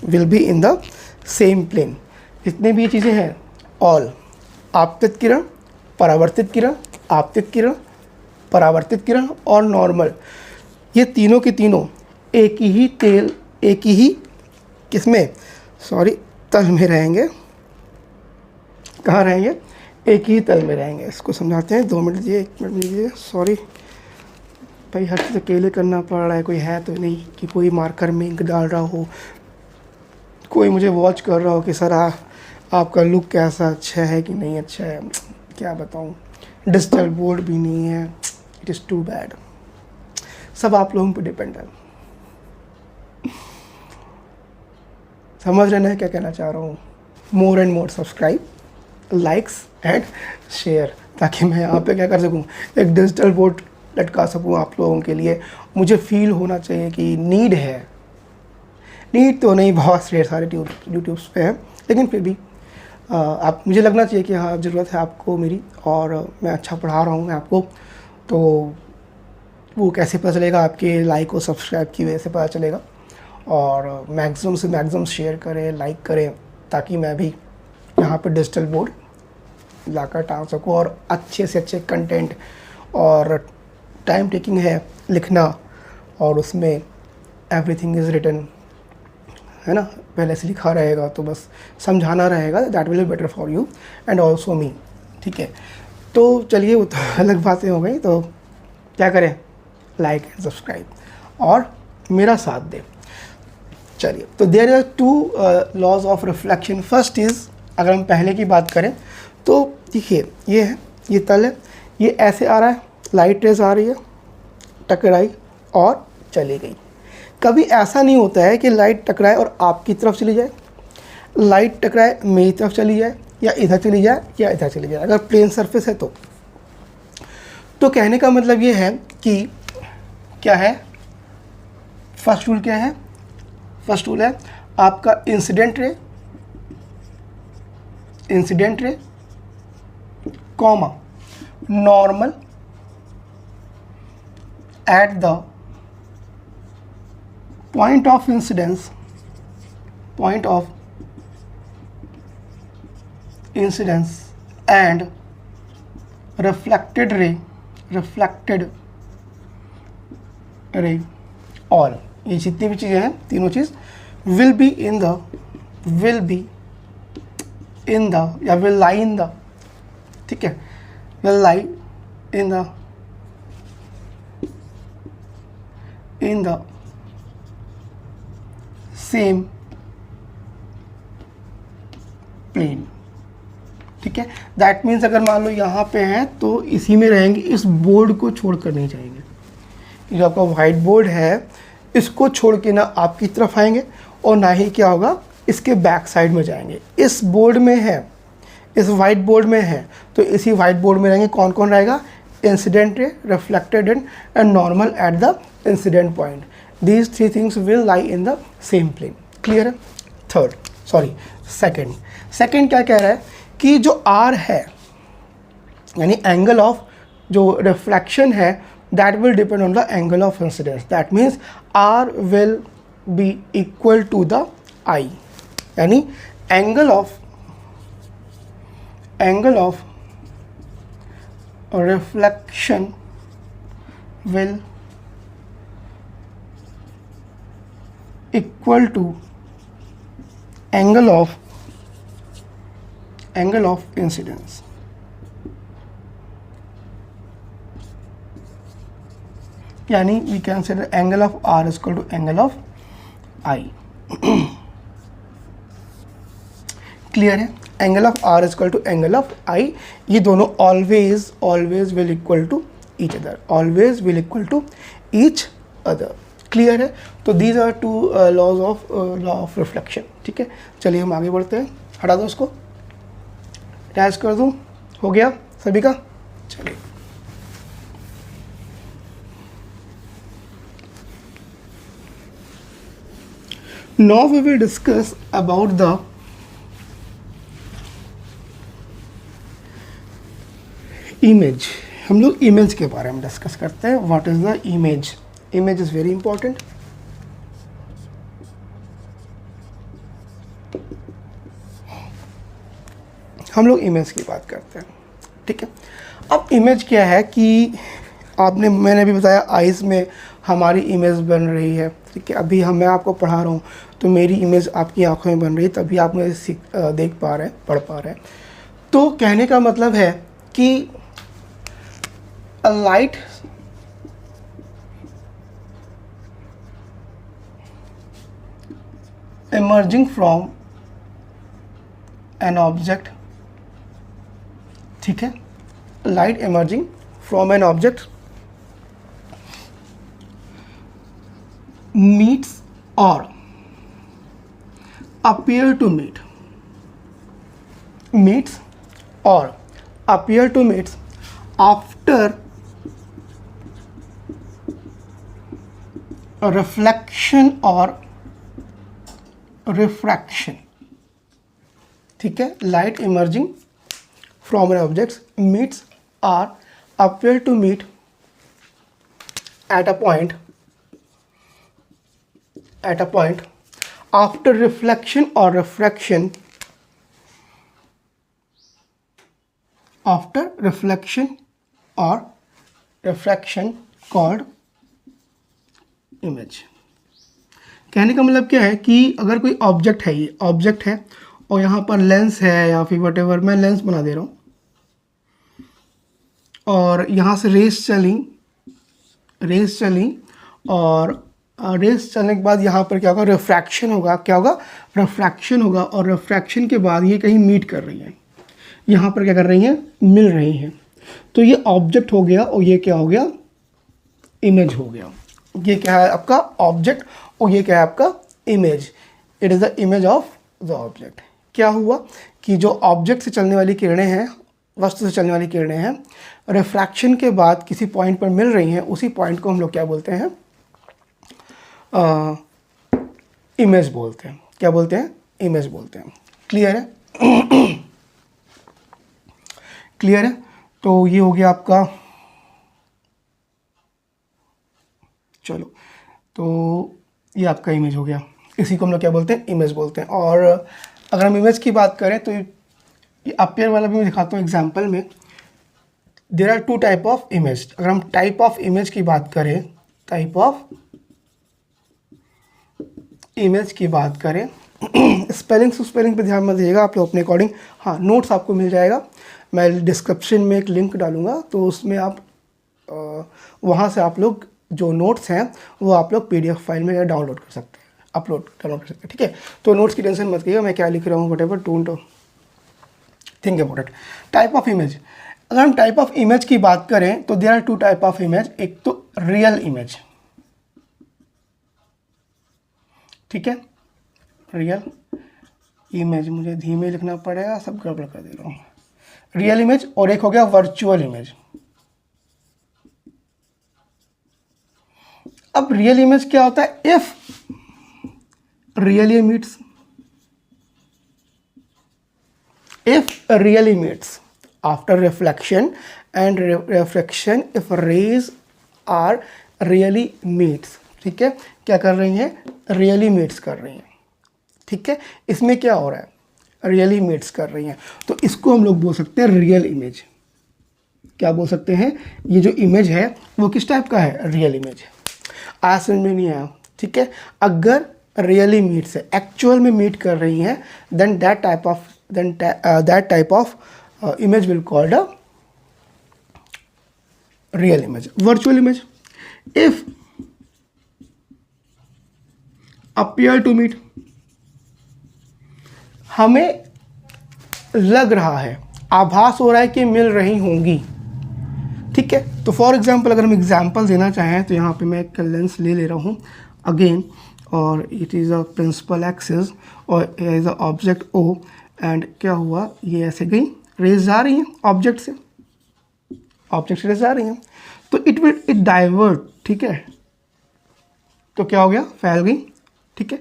A: will be in the same plane. जितने भी ये चीज़ें हैं, ऑल, आपतित किरण, परावर्तित किरण, आपतित किरण, परावर्तित किरण और नॉर्मल, ये तीनों के तीनों एक ही तेल, एक ही किसमें, सॉरी, तल में रहेंगे। कहाँ रहेंगे? एक ही तल में रहेंगे। इसको समझाते हैं, 2 मिनट दीजिए, 1 मिनट दीजिए। सॉरी भाई, हर चीज़ अकेले करना पड़ रहा है, कोई है तो नहीं कि कोई मार्कर में इंक डाल रहा हो, कोई मुझे वॉच कर रहा हो कि सर आपका लुक कैसा, अच्छा है कि नहीं अच्छा है। क्या बताऊँ, डिजिटल बोर्ड भी नहीं है, इट इज़ टू बैड। सब आप लोगों पर डिपेंड है। समझ रहे हैं क्या कहना चाह रहा हूँ? More and more subscribe, likes and share, ताकि मैं यहाँ पे क्या कर सकूँ, एक डिजिटल बोर्ड लटका सकूँ आप लोगों के लिए। मुझे फील होना चाहिए कि नीड है, नीड तो नहीं, बहुत ढेर सारे यूट्यूब्स पे है, लेकिन फिर भी आप, मुझे लगना चाहिए कि हाँ ज़रूरत है आपको मेरी, और मैं अच्छा पढ़ा रहा हूँ मैं आपको, तो वो कैसे पता चलेगा? आपके लाइक और सब्सक्राइब की वजह से पता चलेगा। और मैक्सिमम से मैक्सिमम शेयर करें, लाइक करें, ताकि मैं भी यहाँ पर डिजिटल बोर्ड लाकर टाल सकूँ और अच्छे से अच्छे कंटेंट, और टाइम टेकिंग है लिखना, और उसमें एवरीथिंग इज़ रिटन, है ना, पहले से लिखा रहेगा तो बस समझाना रहेगा, that will be better for you and also me, ठीक है। तो चलिए, वो तो अलग बातें हो गई, तो क्या करें, लाइक एंड सब्सक्राइब और मेरा साथ दें। चलिए, तो there are two laws of reflection. First is, अगर हम पहले की बात करें तो देखिए ये है, ये तल है, ये ऐसे आ रहा है, लाइट रेज आ रही है, टकराई और चली गई। कभी ऐसा नहीं होता है कि लाइट टकराए और आपकी तरफ चली जाए, लाइट टकराए मेरी तरफ चली जाए, या इधर चली जाए या इधर चली जाए, अगर प्लेन सरफेस है तो कहने का मतलब ये है कि क्या है, फर्स्ट रूल क्या है, फर्स्ट रूल है आपका incident ray comma normal at the point of incidence and reflected ray all, ये जितनी भी चीज़ें हैं तीनों चीज़ विल बी इन द या विल लाई इन द, ठीक है, will lie in the same plane, ठीक है। दैट मीन्स अगर मान लो यहाँ पे हैं तो इसी में रहेंगे, इस बोर्ड को छोड़कर नहीं जाएंगे। जो आपका वाइट बोर्ड है इसको छोड़ के ना आपकी तरफ आएंगे और ना ही क्या होगा, इसके बैक साइड में जाएंगे। इस बोर्ड में है, इस वाइट बोर्ड में है, तो इसी वाइट बोर्ड में रहेंगे। कौन कौन रहेगा, incident ray, reflected and normal at the incident point. These three things will lie in the same plane. Clear है। सेकेंड क्या कह रहा है कि जो आर है यानी एंगल ऑफ जो रिफ्लेक्शन है, that will depend on the angle of incidence. That means R will be equal to the I, यानी angle of reflection will equal to angle of incidence. यानी we can say the angle of R is equal to angle of I. Clear है, angle of R is equal to angle of I, ये दोनों always will equal to each other, clear है। तो these are two laws of law of reflection, ठीक है। चलिए हम आगे बढ़ते हैं, हटा दो उसको, टैच कर दूँ, हो गया सभी का। चलिए now we will discuss about the image। हम लोग इमेज के बारे में डिस्कस करते हैं। What is the image is very important. हम लोग इमेज की बात करते हैं, ठीक है। अब इमेज क्या है कि मैंने भी बताया आइज़ में हमारी इमेज बन रही है, ठीक है। अभी मैं आपको पढ़ा रहा हूँ तो मेरी इमेज आपकी आंखों में बन रही है, तभी आप मुझे देख पा रहे हैं, पढ़ पा रहे हैं। तो कहने का मतलब है कि अ light emerging from an object, ठीक है, light emerging from an object meets or appear to meet after a reflection or refraction, ठीक है। Light emerging from an object meets or appear to meet at a point after reflection or refraction called image। कहने का मतलब क्या है कि अगर कोई ऑब्जेक्ट है, ये ऑब्जेक्ट है और यहाँ पर लेंस है या फिर वटेवर, मैं लेंस बना दे रहा हूँ और यहाँ से रेस चली रेस चली और रेस चलने के बाद यहाँ पर क्या होगा, रिफ्रैक्शन होगा। क्या होगा, रिफ्रैक्शन होगा। और रिफ्रैक्शन के बाद ये कहीं मीट कर रही है, यहाँ पर क्या कर रही हैं, मिल रही हैं। तो ये ऑब्जेक्ट हो गया और ये क्या हो गया, इमेज हो गया। ये क्या है आपका ऑब्जेक्ट और ये क्या है आपका image. It is the image of the object. क्या हुआ कि जो ऑब्जेक्ट से चलने वाली किरणें हैं, वस्तु से चलने वाली किरणें हैं, रिफ्रैक्शन के बाद किसी पॉइंट पर मिल रही हैं, उसी पॉइंट को हम लोग क्या बोलते हैं, इमेज बोलते हैं। क्या बोलते हैं, इमेज बोलते हैं। क्लियर है? क्लियर है? तो ये हो गया आपका, चलो तो ये आपका इमेज हो गया। इसी को हम लोग क्या बोलते हैं, इमेज बोलते हैं। और अगर हम इमेज की बात करें तो ये अपियर वाला भी मैं दिखाता हूँ एग्जाम्पल में। There are two type of image. अगर हम टाइप ऑफ इमेज की बात करें, टाइप ऑफ इमेज की बात करें, स्पेलिंग पे ध्यान मत दीजिएगा आप लोग अपने अकॉर्डिंग। हाँ, नोट्स आपको मिल जाएगा, मैं डिस्क्रिप्शन में एक लिंक डालूंगा, तो उसमें आप वहाँ से आप लोग जो नोट्स हैं वो आप लोग PDF फाइल में डाउनलोड कर सकते हैं, डाउनलोड कर सकते हैं। ठीक है, तो नोट्स की टेंशन मत कीजिएगा, मैं क्या लिख रहा हूँ, whatever, don't think about it. Type of image, अगर हम टाइप ऑफ इमेज की बात करें तो there are two type of image. एक तो रियल इमेज, ठीक है, रियल इमेज, मुझे धीमे लिखना पड़ेगा, सब गड़बड़ कर दे रहा हूँ। रियल इमेज, और एक हो गया वर्चुअल इमेज। अब रियल इमेज क्या होता है, if really meets, if really meets after reflection and reflection if rays are really meets। ठीक है, क्या कर रही हैं, really meets कर रही हैं। ठीक है, इसमें क्या हो रहा है, really meets कर रही हैं, तो इसको हम लोग बोल सकते हैं रियल इमेज। क्या बोल सकते हैं, ये जो इमेज है वो किस टाइप का है, रियल इमेज। आज समझ में नहीं आया? ठीक है, अगर रियली मीट से एक्चुअल में मीट कर रही हैं, then that type of image will called a real image. Virtual image, if appear to meet, हमें लग रहा है, आभास हो रहा है कि मिल रही होंगी। ठीक है, तो फॉर एग्जाम्पल अगर हम एग्जाम्पल देना चाहें तो यहाँ पे मैं एक लेंस ले रहा हूँ अगेन, और it is a principal axis और is a object O, and क्या हुआ, ये ऐसे गई, रेज जा रही हैं ऑब्जेक्ट से रेज जा रही हैं, तो इट डाइवर्ट। ठीक है, तो क्या हो गया, फैल गई। ठीक है,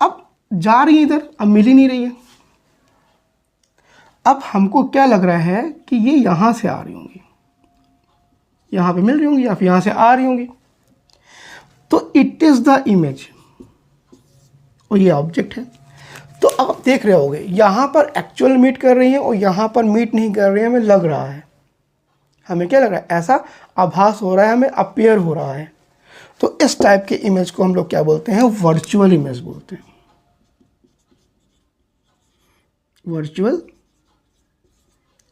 A: अब जा रही है इधर, अब मिल ही नहीं रही है। अब हमको क्या लग रहा है कि ये यहाँ से आ रही होंगी, यहाँ पे मिल रही होंगी या फिर यहाँ से आ रही होंगी, तो इट इज़ द इमेज और ये ऑब्जेक्ट है। तो अब आप देख रहे होगे यहाँ पर एक्चुअल मीट कर रही हैं और यहाँ पर मीट नहीं कर रही है, हमें लग रहा है, हमें क्या लग रहा है, ऐसा आभास हो रहा है, हमें अपीयर हो रहा है। तो इस टाइप के इमेज को हम लोग क्या बोलते हैं, वर्चुअल इमेज बोलते हैं। वर्चुअल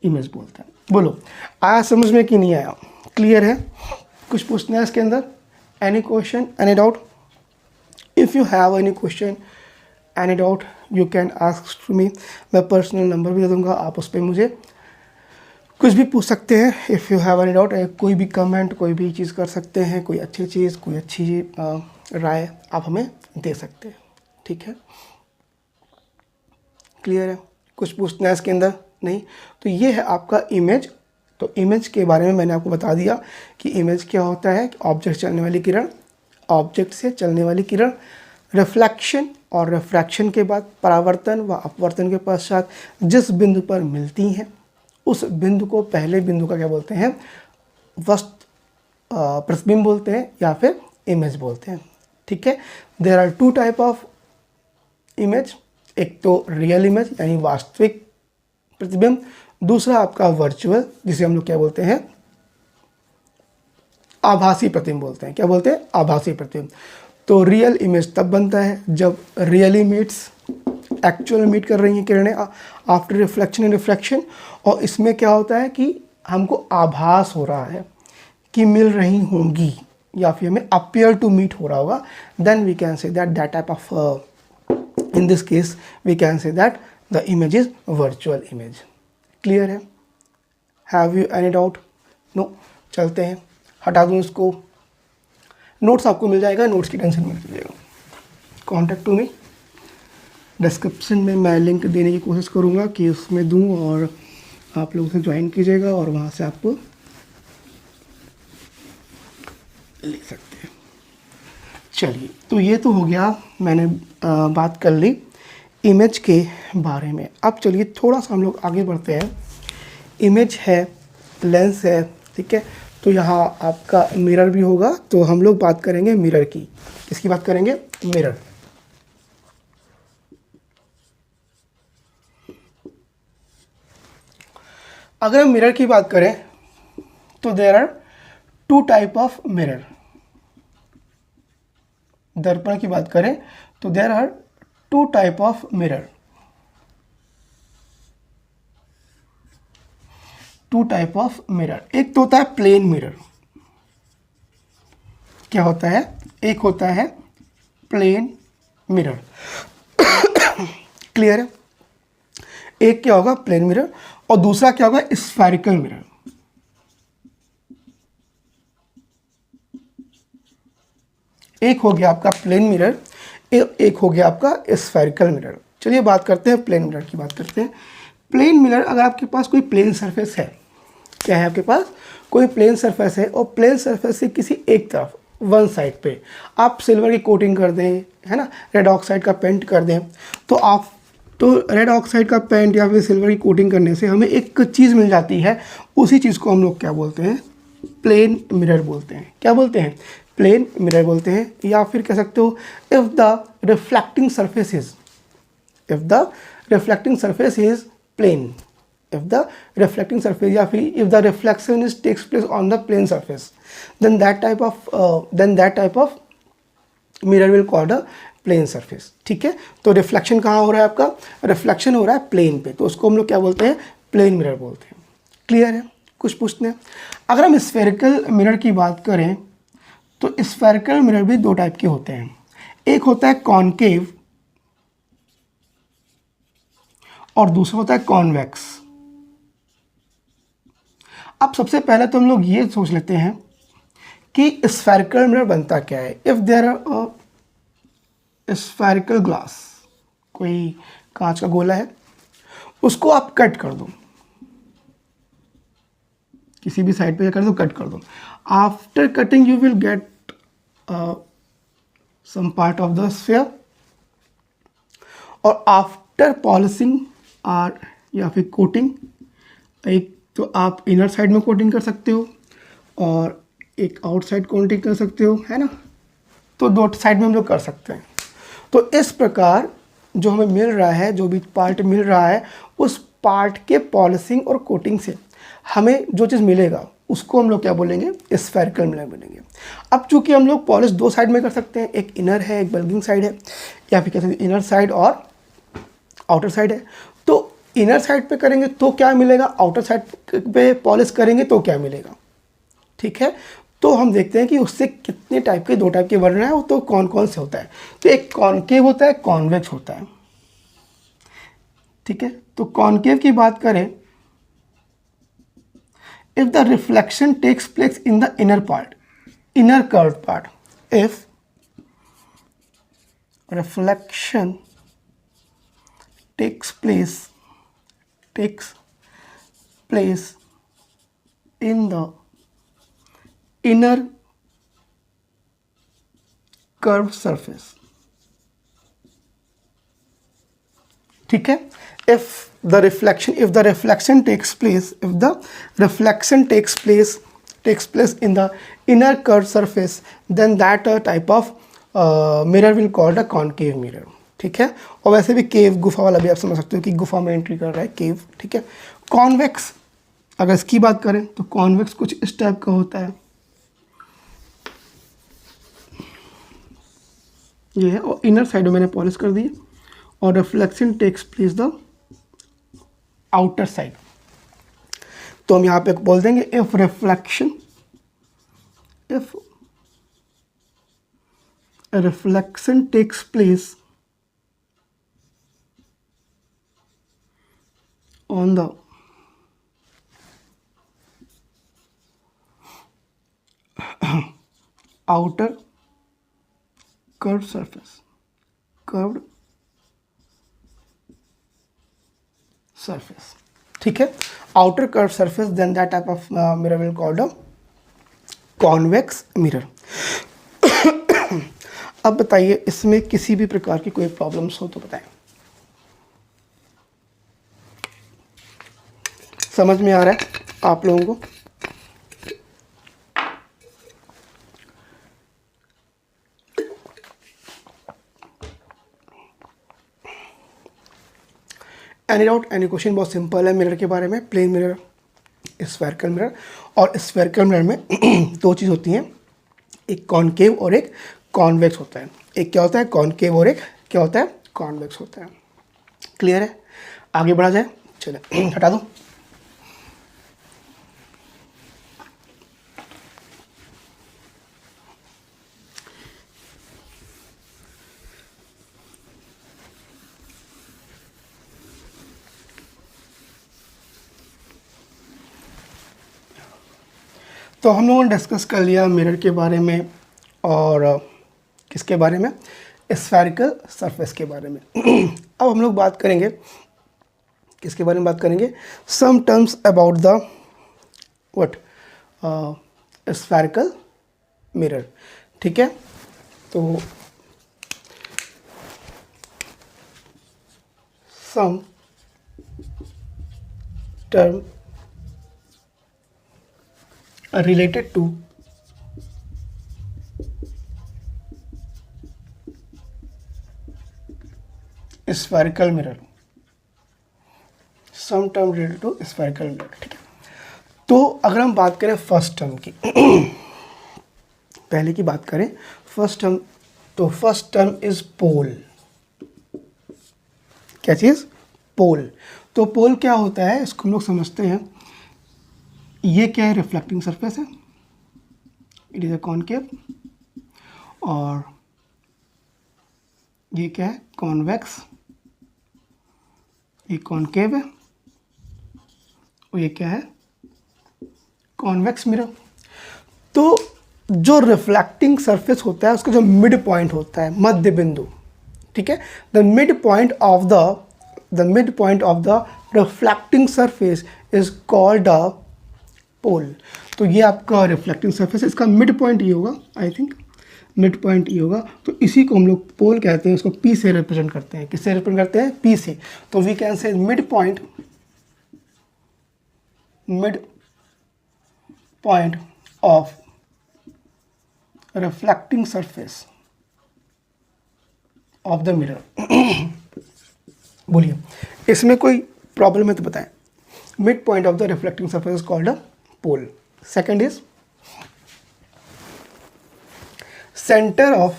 A: इमेज बोलते हैं। बोलो, आया समझ में कि नहीं आया, क्लियर है? कुछ पूछना है इसके अंदर, any question, any doubt? If you have any question, any doubt, you can ask to me. मैं पर्सनल नंबर भी दे दूँगा, आप उस पर मुझे कुछ भी पूछ सकते हैं। If you have any doubt, कोई भी कमेंट, कोई भी चीज़ कर सकते हैं, कोई अच्छी चीज़, कोई अच्छी राय आप हमें दे सकते हैं। ठीक है, क्लियर है? कुछ पूछना है इसके अंदर? नहीं? तो ये है आपका इमेज। तो इमेज के बारे में मैंने आपको बता दिया कि इमेज क्या होता है, ऑब्जेक्ट चलने वाली किरण, ऑब्जेक्ट से चलने वाली किरण, रिफ्लेक्शन और रिफ्रैक्शन के बाद परावर्तन व अपवर्तन के पश्चात जिस बिंदु पर मिलती हैं उस बिंदु को, पहले बिंदु का क्या बोलते हैं, प्रतिबिंब बोलते हैं या फिर इमेज बोलते हैं। ठीक है, there are two type of image, एक तो रियल इमेज यानी वास्तविक प्रतिबिंब, दूसरा आपका वर्चुअल जिसे हम लोग क्या बोलते हैं, आभासी प्रतिबिंब बोलते हैं। क्या बोलते हैं, आभासी प्रतिबिंब। तो रियल इमेज तब बनता है जब रियली मीट्स, एक्चुअल मीट कर रही हैं किरणें आफ्टर रिफ्लेक्शन एंड रिफ्रैक्शन, और इसमें क्या होता है कि हमको आभास हो रहा है कि मिल रही होंगी, या फिर हमें अपीयर टू मीट हो रहा होगा, then we can say that that type of, in this case we can say that the image is virtual image. Clear है? Have you any doubt? No. चलते हैं, हटा दूँ इसको। नोट्स आपको मिल जाएगा, नोट्स की टेंशन मत लीजिएगा। कॉन्टैक्ट टू मी, डिस्क्रिप्शन में मैं लिंक देने की कोशिश करूँगा कि उसमें दूँ और आप लोग उसे ज्वाइन कीजिएगा और वहाँ से आप लिख सकते हैं। चलिए, तो ये तो हो गया, मैंने बात कर ली इमेज के बारे में। अब चलिए थोड़ा सा हम लोग आगे बढ़ते हैं। इमेज है, लेंस है, ठीक है, तो यहाँ आपका मिरर भी होगा, तो हम लोग बात करेंगे मिरर की। किसकी बात करेंगे? मिरर। अगर हम मिरर की बात करें तो there are two type of mirror. दर्पण की बात करें तो there are two type of mirror. Two type of mirror. एक तो होता है प्लेन मिरर। क्या होता है? एक होता है प्लेन मिरर। क्लियर है? एक क्या होगा? Plane mirror. और दूसरा क्या होगा? Spherical mirror. एक हो गया आपका प्लेन मिरर, एक हो गया आपका स्फेरिकल मिरर। चलिए बात करते हैं प्लेन मिरर की। बात करते हैं प्लेन मिरर। अगर आपके पास कोई प्लेन सरफेस है, क्या है आपके पास? कोई प्लेन सरफेस है और प्लेन सरफेस से किसी एक तरफ, वन साइड पे आप सिल्वर की कोटिंग कर दें, है ना, रेड ऑक्साइड का पेंट कर दें, तो रेड ऑक्साइड का पेंट या फिर सिल्वर की कोटिंग करने से हमें एक चीज़ मिल जाती है। उसी चीज़ को हम लोग क्या बोलते हैं? प्लेन मिरर बोलते हैं। क्या बोलते हैं? प्लेन मिरर बोलते हैं। या फिर कह सकते हो if the reflecting surface is plane, if the reflecting surface या फिर if the reflection is takes place on the plane surface, then that type of mirror will called a plane surface। ठीक है, तो रिफ्लेक्शन कहाँ हो रहा है? आपका रिफ्लेक्शन हो रहा है प्लेन पे, तो उसको हम लोग क्या बोलते हैं? प्लेन मिरर बोलते हैं। क्लियर है? कुछ पूछते हैं? अगर हम स्फेरिकल मिरर की बात करें तो स्फेरिकल मिरर भी दो टाइप के होते हैं। एक होता है कॉनकेव और दूसरा होता है कॉन्वेक्स। अब सबसे पहले तो हम लोग ये सोच लेते हैं कि स्फेरिकल मिरर बनता क्या है। If there are spherical glass, कोई कांच का गोला है, उसको आप कट कर दो, किसी भी साइड पे क्या कर दो? कट कर दो। After cutting you will get some part of the sphere, और आफ्टर पॉलिशिंग और या फिर कोटिंग, एक तो आप इनर साइड में कोटिंग कर सकते हो और एक आउटसाइड कोटिंग कर सकते हो, है ना, तो दो साइड में हम लोग कर सकते हैं। तो इस प्रकार जो हमें मिल रहा है, जो भी पार्ट मिल रहा है, उस पार्ट के पॉलिशिंग और कोटिंग से हमें जो चीज़ मिलेगा उसको हम लोग क्या बोलेंगे? स्फेरिकल मिरर बोलेंगे। अब चूंकि हम लोग पॉलिश दो साइड में कर सकते हैं, एक इनर है, एक बल्गिंग साइड है, या फिर कह सकते हैं इनर साइड और आउटर साइड है। तो इनर साइड पे करेंगे तो क्या मिलेगा, आउटर साइड पे पॉलिश करेंगे तो क्या मिलेगा। ठीक है, तो हम देखते हैं कि उससे कितने टाइप के, दो टाइप के वर्णन है, तो कौन कौन से होता है। तो एक कॉनकेव होता है, कॉन्वेक्स होता है। ठीक है, तो कॉनकेव की बात करें, if the reflection takes place in the inner part, inner curve part, if reflection takes place in the inner curved surface। ठीक है, if the reflection takes place in the inner curved surface, then that type of mirror will called a concave mirror। ठीक है, और वैसे भी केव, गुफा वाला भी आप समझ सकते हो कि गुफा में एंट्री कर रहा है, केव। ठीक है, कॉन्वेक्स अगर इसकी बात करें तो कॉन्वेक्स कुछ इस टाइप का होता है, ये है, और इनर साइड में मैंने पॉलिश कर दी, और reflection takes place the outer side. तो हम यहाँ पे बोल देंगे if reflection takes place on the outer curved surface, ठीक है, outer curved surface, then that type of mirror will called a convex mirror. अब बताइए इसमें किसी भी प्रकार की कोई प्रॉब्लम्स हो तो बताएं. समझ में आ रहा है आप लोगों को? Any doubt, any question? बहुत सिंपल है मिरर के बारे में. Plane mirror, spherical mirror. और स्फेरिकल मिरर में दो चीज़ होती हैं, एक कॉनकेव और एक कॉन्वेक्स होता है. एक क्या होता है? कॉनकेव, और एक क्या होता है? कॉन्वेक्स होता है. क्लियर है? आगे बढ़ा जाए. चले हटा दो. तो हम लोगों ने डिस्कस कर लिया मिरर के बारे में और किसके बारे में? स्फेरिकल सरफेस के बारे में. अब हम लोग बात करेंगे किसके बारे में? बात करेंगे some terms about the what spherical mirror. ठीक है, तो some term related to spherical mirror, some term related to spherical mirror. ठीक है, तो अगर हम बात करें फर्स्ट टर्म की, पहले की बात करें फर्स्ट टर्म, तो फर्स्ट टर्म इज पोल. क्या चीज़? पोल. तो पोल क्या होता है इसको हम लोग समझते हैं. ये क्या है? रिफ्लेक्टिंग सरफेस है, इट इज़ अ कॉनकेव. और ये क्या है? कॉन्वेक्स. ये कॉनकेव है और ये क्या है? Convex mirror. तो जो रिफ्लेक्टिंग सरफेस होता है उसका जो मिड पॉइंट होता है, मध्य बिंदु, ठीक है, the mid point of the reflecting surface is called a pole. तो ये आपका रिफ्लेक्टिंग सरफेस है, इसका मिड पॉइंट ये होगा, आई थिंक मिड पॉइंट ये होगा. तो इसी को हम लोग पोल कहते हैं. इसको पी से रिप्रेजेंट करते हैं. किससे रिप्रेजेंट करते हैं? पी से. तो we can say mid point of reflecting surface of the mirror. बोलिए इसमें कोई प्रॉब्लम है तो बताएं. Mid point of the reflecting surface is called a pole. Second is center of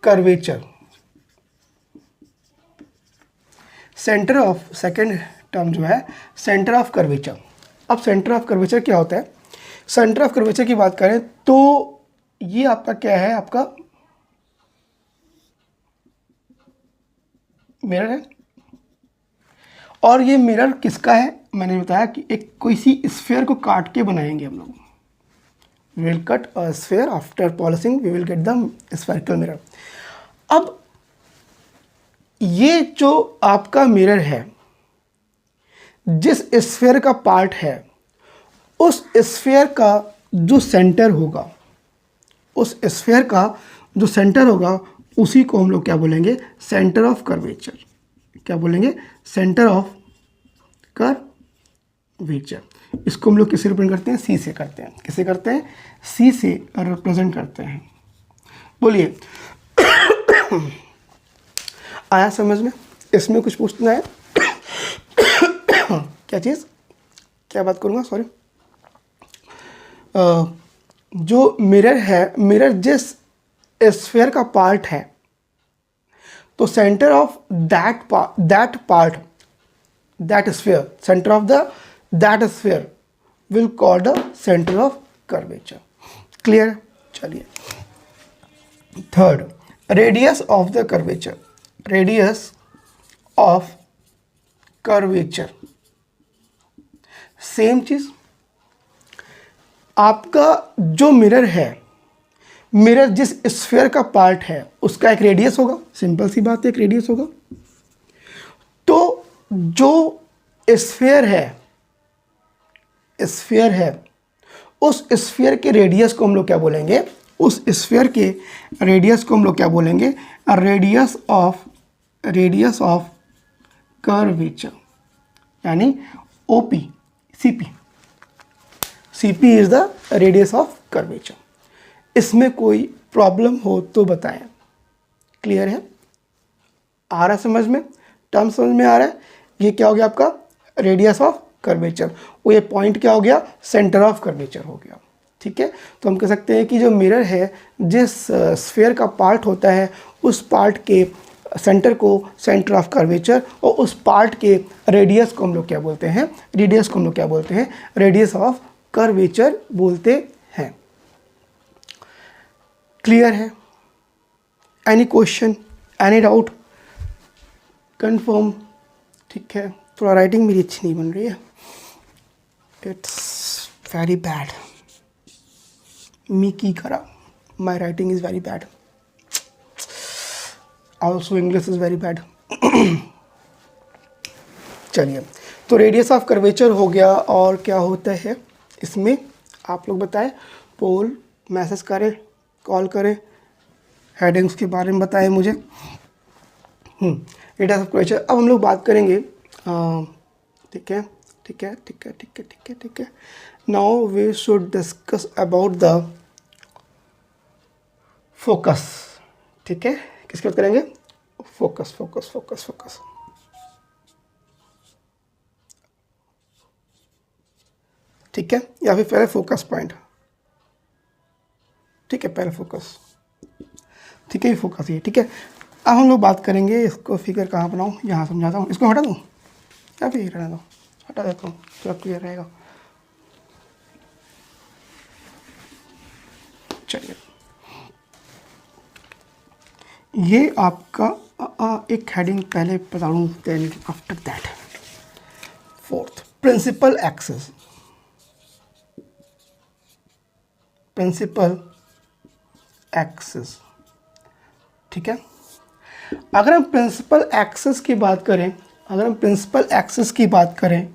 A: curvature. Centre of, second term जो है centre of curvature. अब centre of curvature क्या होता है? सेंटर ऑफ कर्वेचर की बात करें तो ये आपका क्या है? आपका मिरर है. और ये मिरर किसका है? मैंने बताया कि एक कोई सी स्फीयर को काट के बनाएंगे हम लोग. We will cut a sphere, after polishing we will get the spherical mirror. अब ये जो आपका मिरर है, जिस स्फीयर का पार्ट है, उस स्फीयर का जो सेंटर होगा, उस स्फीयर का जो सेंटर होगा उसी को हम लोग क्या बोलेंगे? Centre of curvature. क्या बोलेंगे? Centre of curvature. इसको हम लोग किससे रिप्रेजेंट करते हैं? सी से करते हैं. किससे करते हैं? सी से रिप्रेजेंट करते हैं. बोलिए आया समझ में? इसमें कुछ पूछना है? क्या चीज़? क्या बात करूँगा? सॉरी. जो मिरर है, मिरर जिस स्फीयर का पार्ट है, तो centre of that sphere, centre of that sphere will called the centre of curvature. Clear? चलिए third, radius of the curvature, radius of curvature, same चीज, आपका जो मिरर है, मिरर जिस स्फीयर का पार्ट है उसका एक रेडियस होगा, सिंपल सी बात है, एक रेडियस होगा। तो जो स्फीयर है उस स्फीयर के रेडियस को हम लोग क्या बोलेंगे, उस स्फीयर के रेडियस को हम लोग क्या बोलेंगे, रेडियस ऑफ कर्वेचर, यानी OP, CP is the radius of curvature. इसमें कोई प्रॉब्लम हो तो बताएं। क्लियर है, आ रहा है समझ में, टर्म समझ में आ रहा है। ये क्या हो गया आपका रेडियस ऑफ कर्वेचर, वो ये पॉइंट क्या हो गया, सेंटर ऑफ कर्वेचर हो गया। ठीक है, तो हम कह सकते हैं कि जो मिरर है, जिस स्फीयर का पार्ट होता है उस पार्ट के सेंटर को सेंटर ऑफ कर्वेचर, और उस पार्ट के रेडियस को हम लोग क्या बोलते हैं, रेडियस ऑफ कर्वेचर बोलते हैं। क्लियर है, any question, any doubt, confirm. ठीक है, थोड़ा राइटिंग मेरी अच्छी नहीं बन रही है, इट्स वेरी बैड, मी की करा, my writing is very bad, also English is very bad. चलिए, तो रेडियस ऑफ कर्वेचर हो गया, और क्या होता है इसमें आप लोग बताएं, पोल, मैसेज करें, कॉल करें, हेडिंग्स के बारे में बताएं मुझे। रेडियस ऑफ कर्वेचर अब हम लोग बात करेंगे। ठीक है, now we should discuss about the focus. ठीक है, किसकी बात करेंगे, फोकस। ठीक है, या फिर पहले फोकस पॉइंट। ठीक है, पहले फोकस, ठीक है, ये फोकस ये। ठीक है, अब हम लोग बात करेंगे, इसको फिगर कहाँ बनाऊँ, यहाँ समझाता हूँ। इसको हटा दूँ या फिर रहने दो, हटा देता हूँ, थोड़ा क्लियर रहेगा। चलिए, ये आपका एक हेडिंग पहले बता दूँ, then after that fourth, principal axis. ठीक है, अगर हम प्रिंसिपल एक्सेस की बात करें,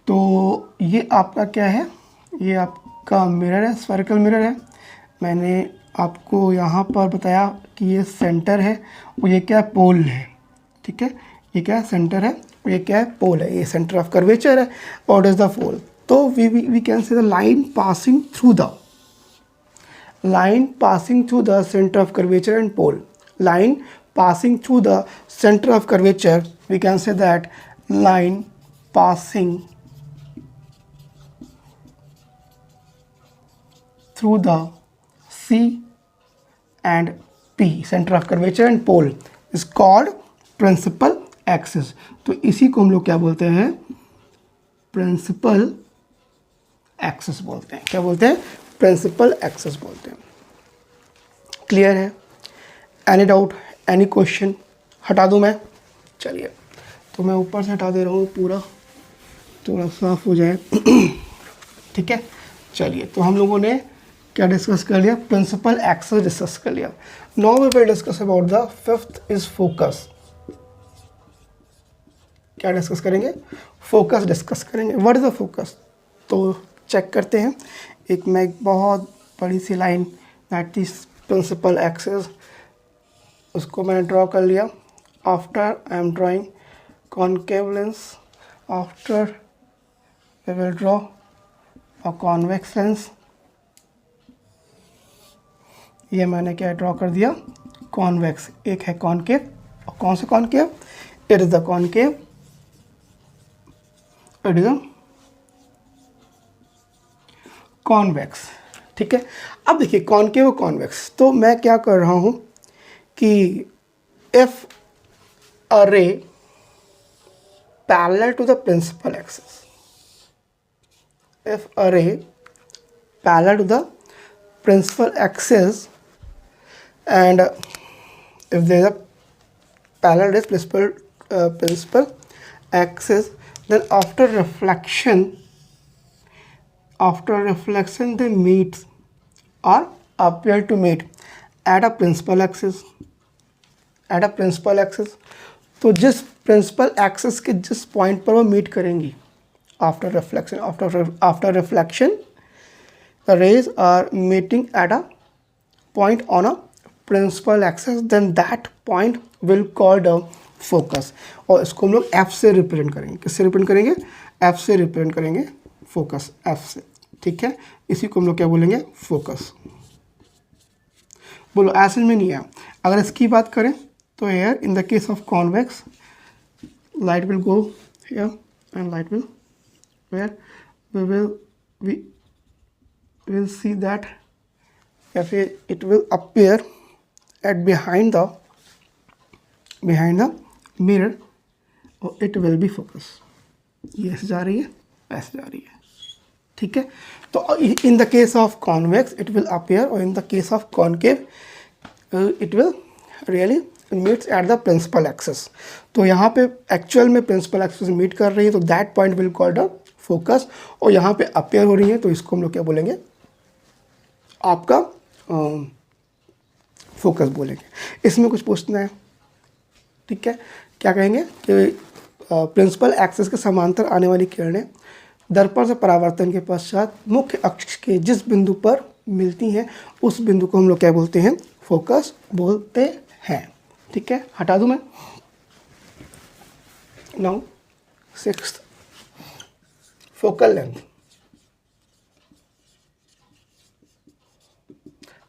A: तो ये आपका क्या है, ये आपका मिरर है, स्फेरिकल मिरर है। मैंने आपको यहाँ पर बताया कि ये सेंटर है और ये क्या है, पोल है। ठीक है, ये क्या है, सेंटर है और ये क्या है, पोल है। ये सेंटर ऑफ कर्वेचर है और इट इज द पोल। तो we can say the line passing through the center of curvature and pole. Line passing through the center of curvature, we can say that line passing through the C and P, center of curvature and pole, is called principal axis. तो इसी को हम लोग क्या बोलते हैं, principal axis बोलते हैं। क्या बोलते हैं, प्रिंसिपल एक्सिस बोलते हैं। क्लियर है, एनी डाउट, एनी क्वेश्चन, हटा दूं मैं। चलिए, तो मैं ऊपर से हटा दे रहा हूँ, पूरा थोड़ा साफ हो जाए। ठीक है, चलिए, तो हम लोगों ने क्या डिस्कस कर लिया, प्रिंसिपल एक्सिस डिस्कस कर लिया। Now we will discuss about the fifth is focus. क्या डिस्कस करेंगे, फोकस डिस्कस करेंगे। व्हाट इज द फोकस, तो चेक करते हैं। मैं एक बहुत बड़ी सी line, that is principal axis, उसको मैंने ड्रॉ कर लिया। After I am drawing concave lens, after we will draw a convex lens. ये मैंने क्या ड्रॉ कर दिया, कॉन्वेक्स। एक है कॉन्केव, और कौन सा concave, it is the concave, it is the convex. ठीक है, अब देखिए कॉन्केव और कॉन्वेक्स, तो मैं क्या कर रहा हूँ कि if a ray parallel to the principal axis, if a ray parallel to the principal axis and if there is a parallel rays principal axis, then after reflection they meet or appear to meet at a principal axis. तो जिस principal axis के जिस point पर वो meet करेंगी after reflection the rays are meeting at a point on a principal axis, then that point will called a focus. और इसको हम लोग F से रिप्रेजेंट करेंगे. किससे रिप्रेजेंट करेंगे? F से रिप्रेजेंट करेंगे फोकस, F से. ठीक है, इसी को हम लोग क्या बोलेंगे? फोकस. बोलो ऐसे में नहीं है. अगर इसकी बात करें तो here in the case of convex light will go here and light will where we will see that if it will appear at behind the mirror or it will be focus. ये ऐसे जा रही है, ऐसे जा रही है. ठीक है, तो in the case of convex it will appear or in the case of concave it will really meets at the principal axis. तो यहाँ पे एक्चुअल में प्रिंसिपल एक्सिस मीट कर रही है तो that point will called a focus. और यहाँ पे अपेयर हो रही है तो इसको हम लोग क्या बोलेंगे? आपका फोकस बोलेंगे. इसमें कुछ पूछना है? ठीक है, क्या कहेंगे कि प्रिंसिपल एक्सिस के समांतर आने वाली किरणें दर्पण से परावर्तन के पश्चात मुख्य अक्ष के जिस बिंदु पर मिलती हैं उस बिंदु को हम लोग क्या बोलते हैं? फोकस बोलते हैं. ठीक है, हटा दूं मैं. Now 6th focal length.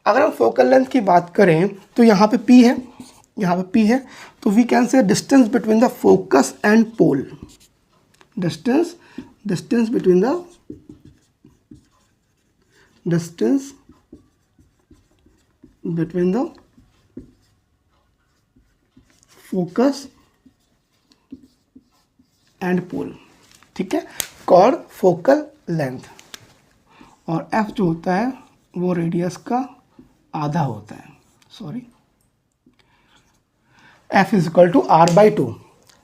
A: अगर हम फोकल लेंथ की बात करें तो यहाँ पे P है, यहाँ पे P है, तो we can say distance between the focus and pole. Distance between the focus and pole. ठीक है, कॉल्ड फोकल लेंथ. और F जो होता है वो रेडियस का आधा होता है. Sorry, F is equal to R/2.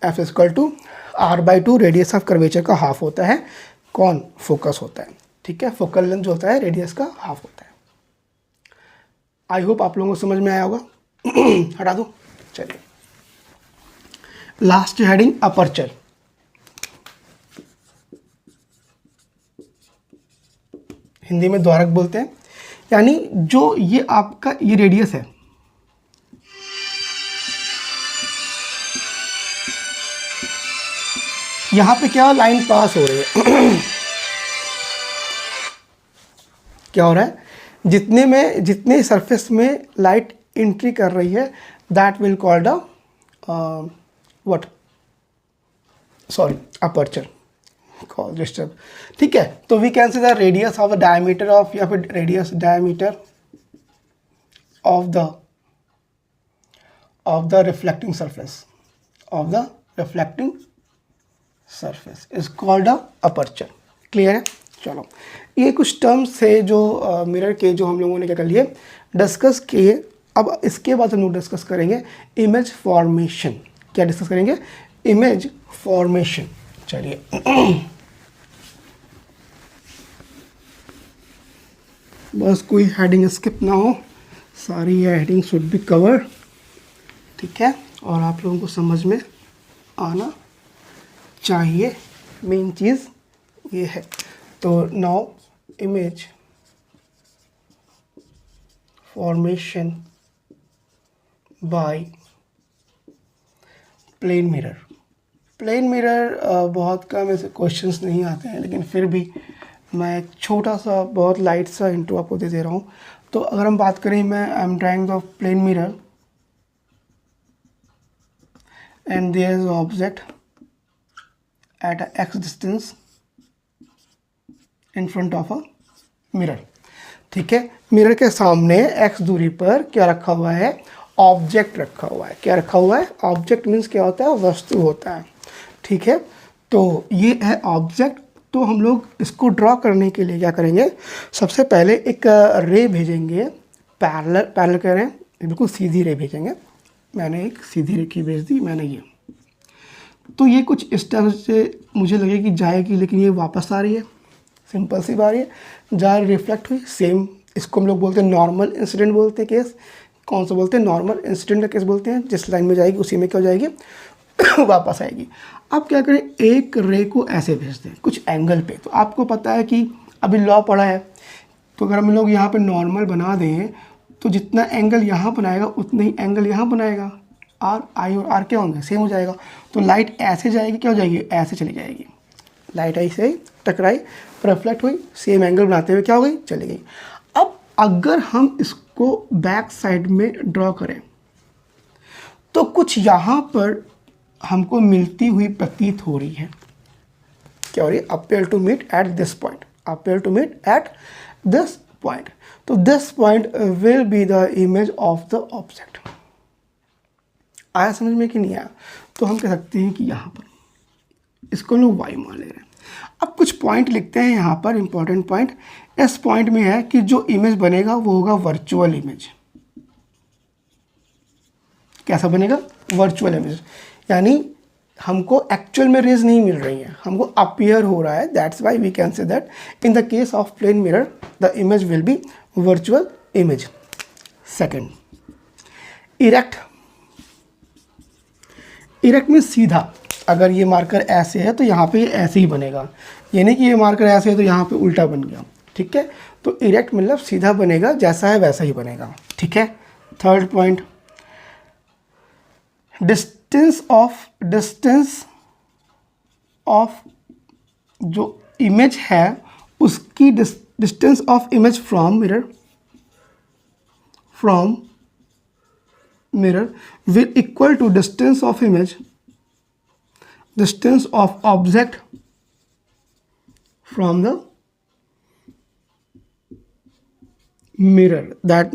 A: F is equal to R/2 radius of curvature का हाफ होता है. कौन? फोकस होता है. ठीक है, फोकल लेंथ जो होता है रेडियस का हाफ होता है. आई होप आप लोगों को समझ में आया होगा. हटा दो. चलिए, लास्ट हेडिंग अपर्चर. हिंदी में द्वारक बोलते हैं, यानी जो ये आपका ये रेडियस है, यहां पे क्या लाइन पास हो रही है. क्या हो रहा है? जितने सरफेस में लाइट एंट्री कर रही है that will called a what? Sorry, aperture call disturb. ठीक है, तो we can say the radius of the diameter of या फिर radius diameter of the reflecting surface is called a aperture. Clear है? चलो, ये कुछ टर्म्स थे जो मिरर के जो हम लोगों ने क्या कर लिए? डिस्कस किए. अब इसके बाद हम लोग डिस्कस करेंगे इमेज फॉर्मेशन. क्या डिस्कस करेंगे? Image formation. चलिए, बस कोई हेडिंग स्किप ना हो, सारी ये हेडिंग शुड बी कवर. ठीक है, और आप लोगों को समझ में आना चाहिए. मेन चीज़ ये है. तो now image formation by plane mirror. Plane mirror बहुत कम ऐसे क्वेश्चंस नहीं आते हैं, लेकिन फिर भी मैं एक छोटा सा बहुत लाइट सा इंट्रो आपको दे रहा हूँ. तो अगर हम बात करें, मैं I am drawing the plane mirror and there is object at a x distance in front of a mirror. ठीक है, मिरर के सामने x दूरी पर क्या रखा हुआ है? ऑब्जेक्ट रखा हुआ है. क्या रखा हुआ है? ऑब्जेक्ट मीन्स क्या होता है? वस्तु होता है. ठीक है, तो ये है ऑब्जेक्ट. तो हम लोग इसको ड्रॉ करने के लिए क्या करेंगे, सबसे पहले एक रे भेजेंगे, पैरेलल कह रहे हैं, बिल्कुल सीधी रे भेजेंगे। मैंने एक सीधी रेखी भेज दी मैंने ये, तो ये कुछ इस तरह से मुझे लगे कि जाएगी, लेकिन ये वापस आ रही है, सिंपल सी बात है, जा रही रिफ्लेक्ट हुई, सेम। इसको हम लोग बोलते हैं नॉर्मल इंसिडेंट बोलते हैं केस। कौन सा बोलते हैं? नॉर्मल इंसिडेंट का केस बोलते हैं। जिस लाइन में जाएगी उसी में क्या हो जाएगी वापस आएगी। अब क्या करें, एक रे को ऐसे भेज दें कुछ एंगल पे। तो आपको पता है कि अभी लॉ पढ़ा है, तो अगर हम लोग यहाँ पे नॉर्मल बना दें तो जितना एंगल यहाँ बनाएगा उतना ही एंगल यहाँ बनाएगा। आर आई और आर क्या होंगे? सेम हो जाएगा। तो लाइट ऐसे जाएगी, क्या हो जाएगी? ऐसे चली जाएगी। लाइट ऐसे टकराई, रिफ्लेक्ट हुई, सेम एंगल बनाते हुए क्या हो गई? चली गई। अब अगर हम इसको बैक साइड में ड्रॉ करें तो कुछ यहाँ पर हमको मिलती हुई प्रतीत हो रही है। क्या हो रही है? Appear to meet at this point, appear to meet at this point. तो this point will be the image of the object. आया समझ में कि नहीं आया? तो हम कह सकते हैं कि यहाँ पर इसको लोग y मान ले रहे हैं। अब कुछ पॉइंट लिखते हैं यहाँ पर, इंपॉर्टेंट पॉइंट। इस पॉइंट में है कि जो इमेज बनेगा वो होगा वर्चुअल इमेज। कैसा बनेगा? वर्चुअल इमेज, यानी हमको एक्चुअल में रेज नहीं मिल रही है, हमको अपीयर हो रहा है। That's why we can say that in the case of plane mirror the image will be virtual image. Second, erect. Erect में सीधा, अगर ये मार्कर ऐसे है तो यहाँ पे ये ऐसे ही बनेगा, ये नहीं कि ये मार्कर ऐसे है तो यहाँ पे उल्टा बन गया। ठीक है, तो इरेक्ट मतलब सीधा बनेगा, जैसा है वैसा ही बनेगा। ठीक है। थर्ड पॉइंट, डिस्टेंस ऑफ जो इमेज है उसकी distance of image from mirror will equal to distance of object from the mirror. That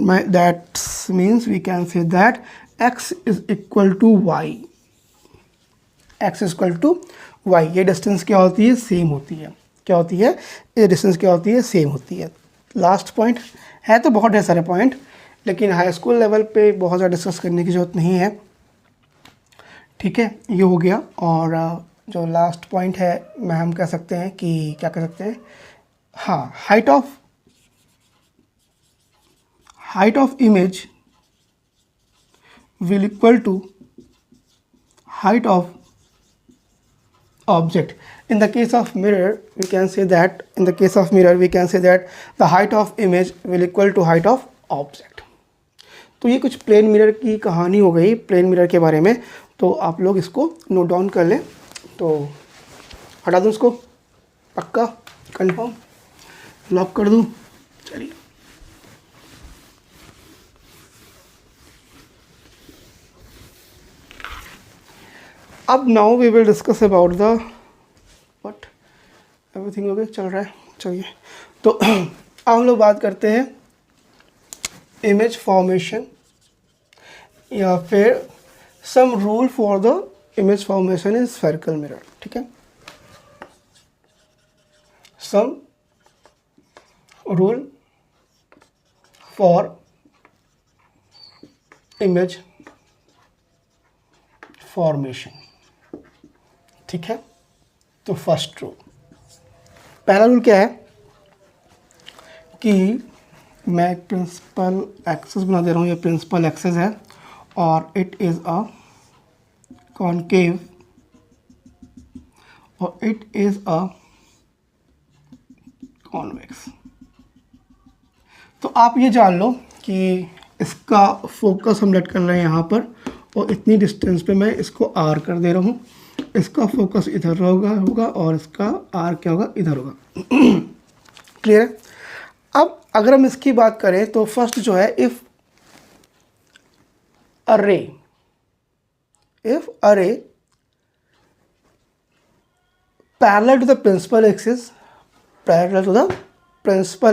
A: means we can say that x is equal to y. x is equal to y. ये distance क्या होती है? Same होती है। क्या होती है? ये डिस्टेंस क्या होती है? सेम होती है। लास्ट पॉइंट है, तो बहुत ढेर सारे पॉइंट, लेकिन हाई स्कूल लेवल पे बहुत ज़्यादा डिस्कस करने की ज़रूरत नहीं है। ठीक है, ये हो गया। और जो लास्ट पॉइंट है मैं हम कह सकते हैं कि क्या कह सकते हैं, हाँ, height of image will equal to height of object. In the case of mirror we can say that the height of image will equal to height of object. तो ये कुछ प्लेन मिरर की कहानी हो गई, प्लेन मिरर के बारे में। तो आप लोग इसको नोट डाउन कर लें। तो हटा दूँ इसको, पक्का कंफर्म, लॉक कर दूँ? चलिए, अब now we will discuss about the what everything. Okay, चल रहा है, चलिए। तो अब हम लोग बात करते हैं इमेज फॉर्मेशन, या फिर sum rule for the image formation in spherical mirror. ठीक है, sum rule for image formation. ठीक है, तो फर्स्ट रूल, पहला रूल क्या है कि मैं एक प्रिंसिपल एक्सेस बना दे रहा हूँ। ये प्रिंसिपल एक्सेस है और इट इज़ अ कॉनकेव और इट इज़ अ कॉन्वेक्स। तो आप ये जान लो कि इसका फोकस हम लेट कर रहे हैं यहाँ पर, और इतनी डिस्टेंस पे मैं इसको आर कर दे रहा हूँ। इसका फोकस इधर होगा और इसका आर क्या होगा? इधर होगा। क्लियर है? अब अगर हम इसकी बात करें तो फर्स्ट जो है, if are parallel to the principal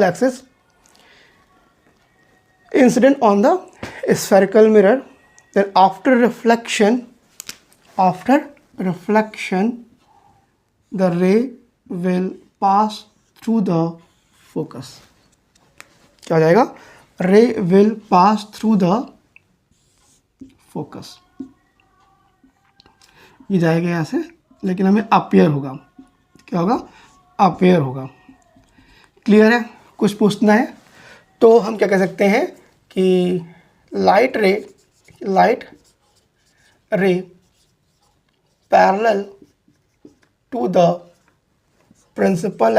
A: axis incident on the spherical mirror, then after reflection the ray will pass through the focus. क्या हो जाएगा? रे will pass through the focus. ये जाएगा यहाँ से, लेकिन हमें अपीयर होगा। क्या होगा? अपीयर होगा। क्लियर है? कुछ पूछना है तो हम क्या कह सकते हैं कि light ray parallel to the principal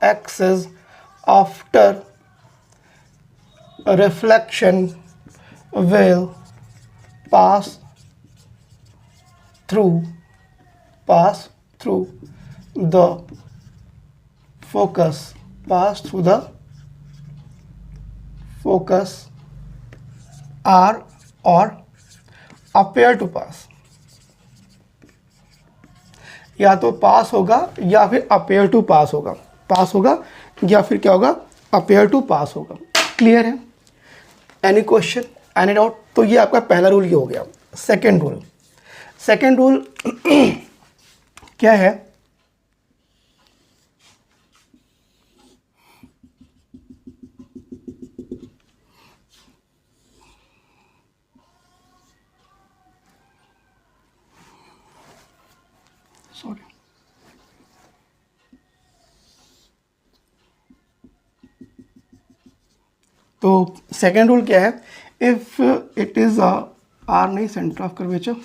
A: axis after reflection will pass through the focus are or appear to pass। या तो पास होगा या फिर अपेयर टू पास होगा, पास होगा या फिर क्या होगा? अपेयर टू पास होगा। क्लियर है? Any question, any doubt? तो ये आपका पहला रूल ये हो गया। सेकेंड रूल क्या है? सॉरी, तो सेकेंड रूल क्या है? इफ इट इज आर नहीं, सेंटर ऑफ कर्वेचर,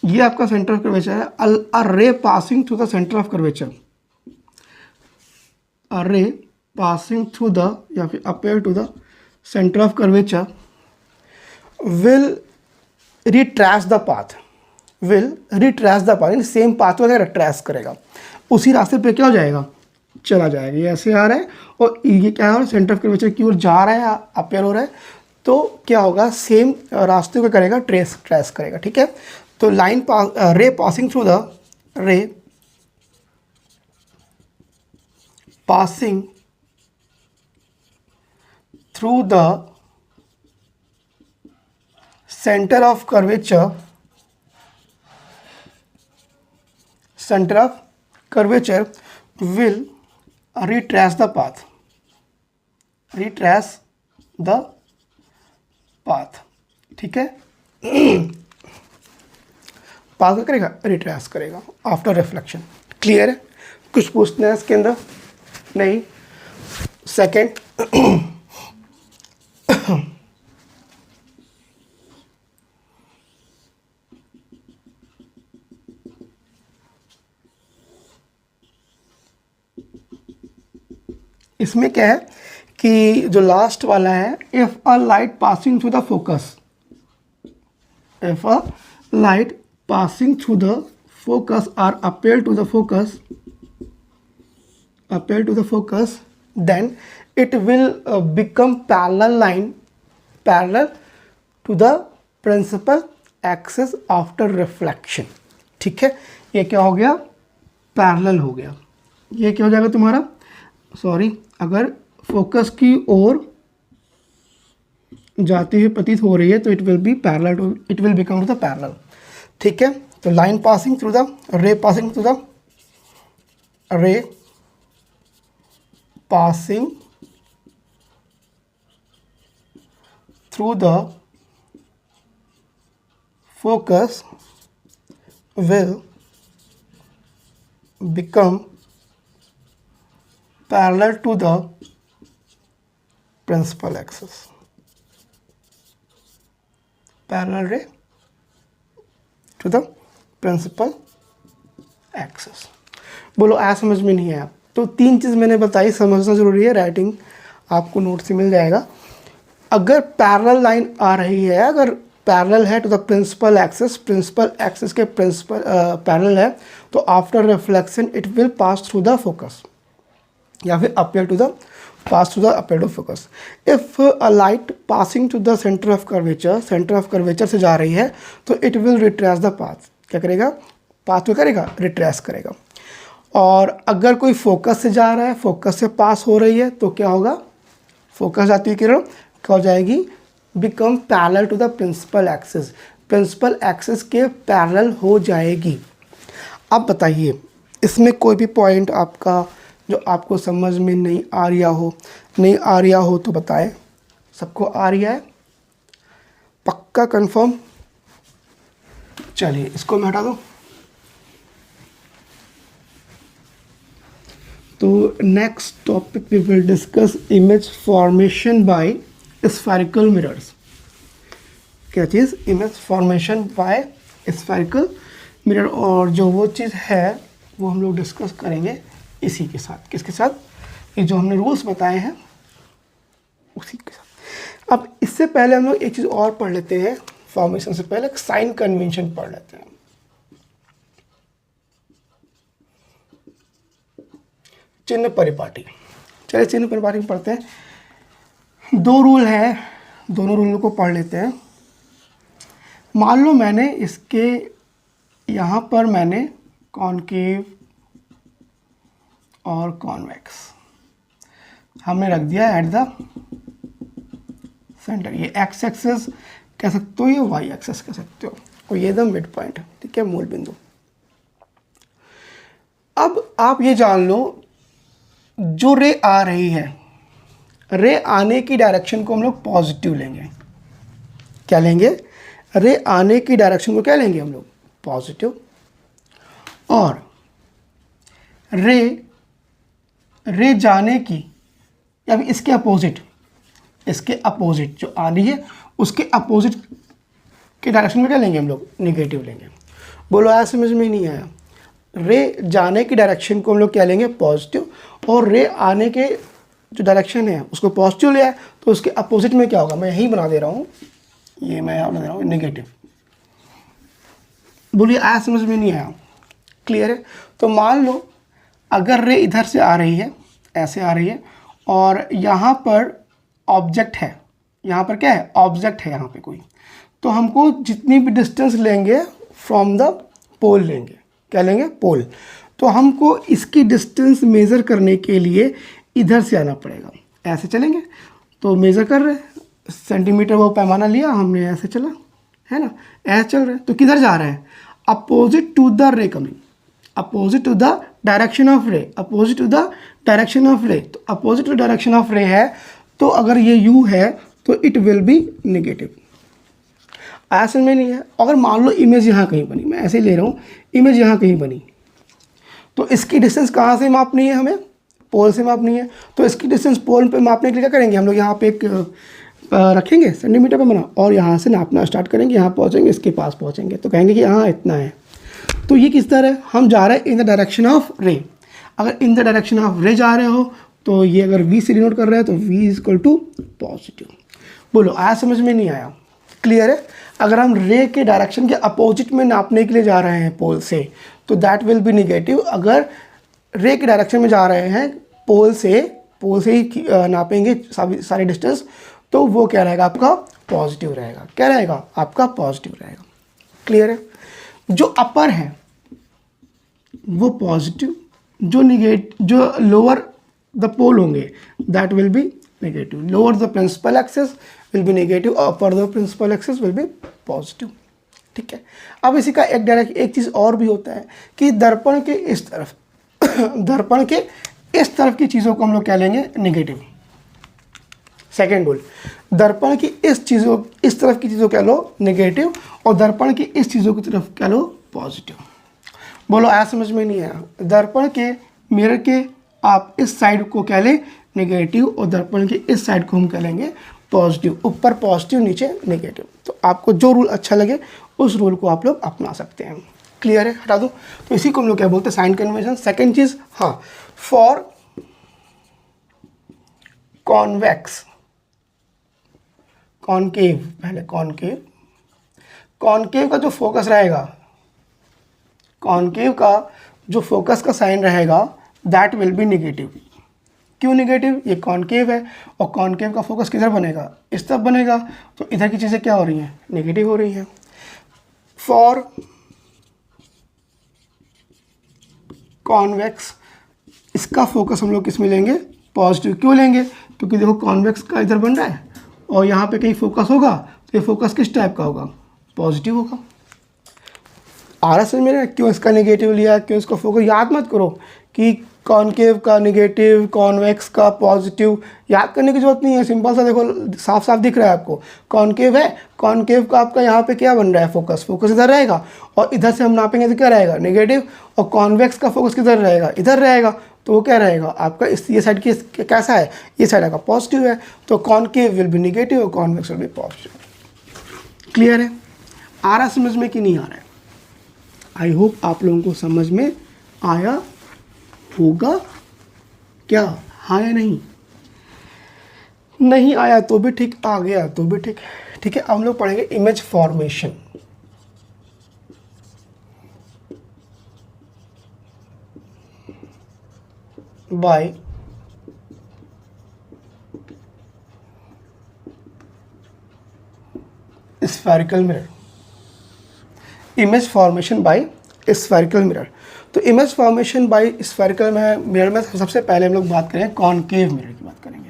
A: ये आपका सेंटर ऑफ कर्वेचर है। A ray passing through the centre of curvature, a ray passing through the या फिर appear to the centre of curvature will retrace the path, यानी same path वगैरह retrace करेगा, उसी रास्ते पे क्या हो जाएगा? चला जाएगा। ये ऐसे आ रहा है और ये क्या है? सेंटर ऑफ कर्वेचर की ओर जा रहा है, अपेयर हो रहा है, तो क्या होगा? सेम रास्ते को करेगा, ट्रेस करेगा। ठीक है? तो रे passing through the centre of curvature will retrace the path, ठीक है? पाथ करेगा, रिट्रेस करेगा आफ्टर रिफ्लेक्शन। क्लियर है? कुछ पूछना है इसके अंदर? नहीं। सेकेंड, इसमें क्या है कि जो लास्ट वाला है, if a light passing through the focus, if a light passing through the focus or appear to the focus, then it will become parallel to the principal axis after reflection। ठीक है? ये क्या हो गया? Parallel हो गया। ये क्या हो जाएगा तुम्हारा? सॉरी, अगर फोकस की ओर जाती हुई प्रतीत हो रही है तो it will become to the parallel. ठीक है? तो line passing through the ray passing through the focus will become parallel to the principal axis, parallel ray to the principal axis। बोलो आया समझ में? नहीं आया? तो तीन चीज़ मैंने बताई, समझना जरूरी है। राइटिंग आपको नोट से मिल जाएगा। अगर पैरेलल लाइन आ रही है, अगर पैरेलल है टू द प्रिंसिपल एक्सिस के पैरेलल है, तो after reflection it will pass through the focus या फिर appear to the focus. If a light passing to the centre of curvature से जा रही है तो it will retrace the path. क्या करेगा? पाथ को करेगा, रिट्रेस करेगा। और अगर कोई फोकस से जा रहा है, फोकस से पास हो रही है, तो क्या होगा? फोकस जाती हुई किरण क्या हो जाएगी? Become parallel to the principal axis. Principal axis के पैरेलल हो जाएगी। अब बताइए इसमें कोई भी पॉइंट आपका जो आपको समझ में नहीं आ रहा हो तो बताएं। सबको आ रहा है? पक्का कंफर्म? चलिए इसको मैं हटा दूँ। तो next topic we will discuss image formation by spherical mirrors. क्या चीज़? Image formation by spherical mirror. और जो वो चीज़ है वो हम लोग डिस्कस करेंगे इसी के साथ। किसके साथ? ये जो हमने रूल्स बताए हैं उसी के साथ। अब इससे पहले हम लोग एक चीज़ और पढ़ लेते हैं। फॉर्मेशन से पहले साइन कन्वेंशन पढ़ लेते हैं। चिन्ह परिपाटी। चलिए चिन्ह परिपाटी पढ़ते हैं। दो रूल हैं, दोनों रूल को पढ़ लेते हैं। मान लो मैंने इसके यहाँ पर मैंने कॉनकेव और कॉन्वेक्स हमने रख दिया एट द सेंटर। ये एक्स एक्सेस कह सकते हो, ये वाई एक्सेस कह सकते हो, और ये द मिड पॉइंट, ठीक है, मूल बिंदु। अब आप ये जान लो जो रे आ रही है, रे आने की डायरेक्शन को हम लोग पॉजिटिव लेंगे। क्या लेंगे? रे आने की डायरेक्शन को क्या लेंगे हम लोग? पॉजिटिव। और रे जाने की या इसके अपोजिट जो आ रही है उसके अपोजिट के डायरेक्शन में क्या लेंगे हम लोग? नेगेटिव लेंगे। बोलो आया समझ में? नहीं आया? रे जाने की डायरेक्शन को हम लोग क्या लेंगे? पॉजिटिव। और रे आने के जो डायरेक्शन है उसको पॉजिटिव लिया है तो उसके अपोजिट में क्या होगा? मैं यही बना दे रहा हूँ, ये मैं यहाँ बना दे रहा हूँ नेगेटिव। बोलिए आया समझ में? नहीं आया? क्लियर है? तो मान लो अगर रे इधर से आ रही है, ऐसे आ रही है, और यहाँ पर ऑब्जेक्ट है, यहाँ पर क्या है? ऑब्जेक्ट है यहाँ पे कोई, तो हमको जितनी भी डिस्टेंस लेंगे फ्रॉम द पोल लेंगे। क्या लेंगे? पोल। तो हमको इसकी डिस्टेंस मेज़र करने के लिए इधर से आना पड़ेगा। ऐसे चलेंगे तो मेज़र कर रहे हैं, सेंटीमीटर वो पैमाना लिया हमने, ऐसे चला है ना, ऐसे चल रहे हैं। तो किधर जा रहे हैं? Opposite to the ray coming, opposite to the direction of ray, opposite to the direction of ray. तो अपोजिट टू डायरेक्शन ऑफ रे है तो अगर ये यू है तो इट विल बी नेगेटिव। ऐसे में नहीं है। अगर मान लो इमेज यहाँ कहीं बनी, मैं ऐसे ही ले रहा हूँ, इमेज यहाँ कहीं बनी, तो इसकी डिस्टेंस कहाँ से मापनी है? हमें पोल से मापनी है। तो इसकी डिस्टेंस पोल पे मापने के लिए क्या करेंगे हम लोग? यहाँ पे एक रखेंगे सेंटीमीटर पे बना, और यहाँ से नापना स्टार्ट करेंगे, यहाँ पहुँचेंगे, इसके पास पहुँचेंगे तो कहेंगे कि हाँ इतना है। तो ये किस तरह है? हम जा रहे हैं इन द डायरेक्शन ऑफ रे। अगर इन द डायरेक्शन ऑफ रे जा रहे हो तो ये अगर v से डिनोट कर रहे हैं तो v is equal to positive. बोलो आया समझ में? नहीं आया? क्लियर है? अगर हम रे के डायरेक्शन के अपोजिट में नापने के लिए जा रहे हैं पोल से तो दैट विल बी नेगेटिव। अगर रे के डायरेक्शन में जा रहे हैं पोल से ही नापेंगे सारी डिस्टेंस तो वो क्या रहेगा? आपका पॉजिटिव रहेगा। क्या रहेगा? आपका पॉजिटिव रहेगा। क्लियर है? जो अपर है वो पॉजिटिव, जो लोअर द पोल होंगे that will be negative. Lower the principal axis will be negative, upper the principal axis will be positive. ठीक है। अब इसी का एक चीज़ और भी होता है कि दर्पण के इस तरफ की चीज़ों को हम लोग क्या लेंगे? नेगेटिव। सेकेंड रूल, दर्पण की इस तरफ की चीज़ों क्या लो? नेगेटिव, और दर्पण की इस चीज़ों की तरफ क्या लो? पॉजिटिव। बोलो आया समझ में? नहीं आया? दर्पण के मिरर के आप इस साइड को क्या लें? नेगेटिव, और दर्पण के इस साइड को हम क्या लेंगे? पॉजिटिव। ऊपर पॉजिटिव, नीचे नेगेटिव। तो आपको जो रूल अच्छा लगे उस रूल को आप लोग अपना सकते हैं। क्लियर है? हटा दो। तो इसी को हम लोग क्या बोलते हैं? Sign convention. सेकेंड चीज़, हाँ, फॉर कॉन्वेक्स, कॉनकेव, पहले कॉनकेव का जो फोकस रहेगा, कॉनकेव का जो फोकस का साइन रहेगा दैट विल बी नेगेटिव। क्यों नेगेटिव? ये कॉनकेव है और कॉनकेव का फोकस किधर बनेगा? इस तरफ बनेगा, तो इधर की चीज़ें क्या हो रही हैं? नेगेटिव हो रही हैं। फॉर कॉन्वेक्स, इसका फोकस हम लोग किस में लेंगे? पॉजिटिव। क्यों लेंगे? क्योंकि देखो कॉन्वेक्स का इधर बन रहा है और यहाँ पे कहीं फोकस होगा तो ये फोकस किस टाइप का होगा? पॉजिटिव होगा। आ रहा समझ में? क्यों इसका नेगेटिव लिया, क्यों इसका फोकस? याद मत करो कि कॉनकेव का नेगेटिव, कॉन्वेक्स का पॉजिटिव, याद करने की जरूरत नहीं है। सिंपल सा देखो, साफ साफ दिख रहा है आपको। कॉनकेव है, कॉनकेव का आपका यहाँ पे क्या बन रहा है? फोकस। फोकस इधर रहेगा और इधर से हम नापेंगे तो क्या रहेगा? नेगेटिव। और कॉन्वेक्स का फोकस किधर रहेगा? इधर रहेगा। तो वो क्या रहेगा आपका? इस ये साइड की कैसा है? ये साइड का पॉजिटिव है, तो कॉनकेव विल बी नेगेटिव और convex will be positive. Clear है? आ रहा समझ में कि नहीं आ रहा है? आई होप आप लोगों को समझ में आया होगा क्या? हाँ या नहीं? नहीं आया तो भी ठीक, आ गया तो भी ठीक। ठीक है, अब हम लोग पढ़ेंगे image formation. By spherical mirror. Image formation by spherical mirror. तो image formation by spherical mirror में सबसे पहले हम लोग बात करें कॉनकेव मिरर की बात करेंगे।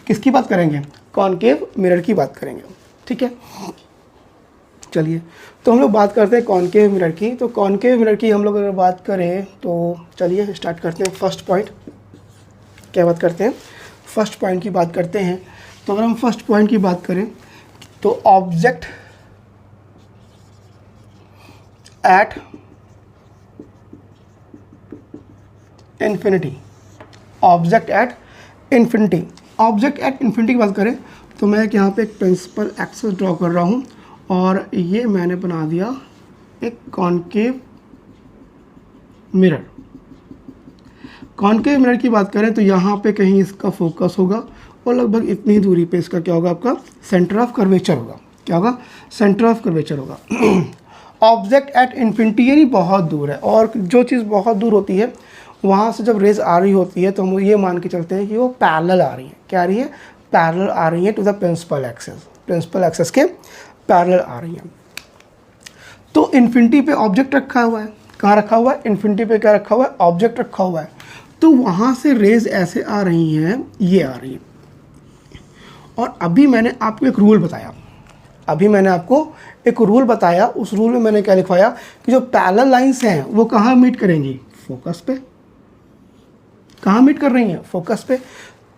A: किसकी बात करेंगे? कॉनकेव मिरर की बात करेंगे। ठीक है, चलिए तो हम लोग बात करते हैं कॉनकेव मिरर की। तो कॉनकेव मिरर की हम लोग अगर बात करें तो चलिए स्टार्ट करते हैं। फर्स्ट पॉइंट क्या बात करते हैं? फर्स्ट पॉइंट की बात करते हैं। तो अगर हम फर्स्ट पॉइंट की बात करें तो object at infinity. Object at infinity. Object at infinity की बात करें तो मैं यहाँ पे एक प्रिंसिपल एक्सिस ड्रॉ कर रहा हूँ और ये मैंने बना दिया एक कॉनकेव मिरर। कॉनकेव मिरर की बात करें तो यहाँ पे कहीं इसका फोकस होगा और लगभग इतनी दूरी पे इसका क्या होगा? आपका सेंटर ऑफ कर्वेचर होगा। क्या होगा? सेंटर ऑफ कर्वेचर होगा। ऑब्जेक्ट एट इन्फिनिटी यानी बहुत दूर है, और जो चीज़ बहुत दूर होती है वहाँ से जब रेज आ रही होती है तो हम ये मान के चलते हैं कि वो पैरेलल आ रही है। क्या आ रही है? पैरेलल आ रही है to the principal axis. Principal axis के पैरेलल आ रही है। तो इन्फिनिटी पे ऑब्जेक्ट रखा हुआ है। कहाँ रखा हुआ है? इन्फिनिटी पे क्या रखा हुआ है? ऑब्जेक्ट रखा हुआ है। तो वहाँ से रेज ऐसे आ रही हैं, ये आ रही है। और अभी मैंने आपको एक रूल बताया। उस रूल में मैंने क्या लिखवाया कि जो पैरेलल लाइंस हैं वो कहाँ मीट करेंगी? फोकस पे। कहाँ मीट कर रही हैं? फोकस पे।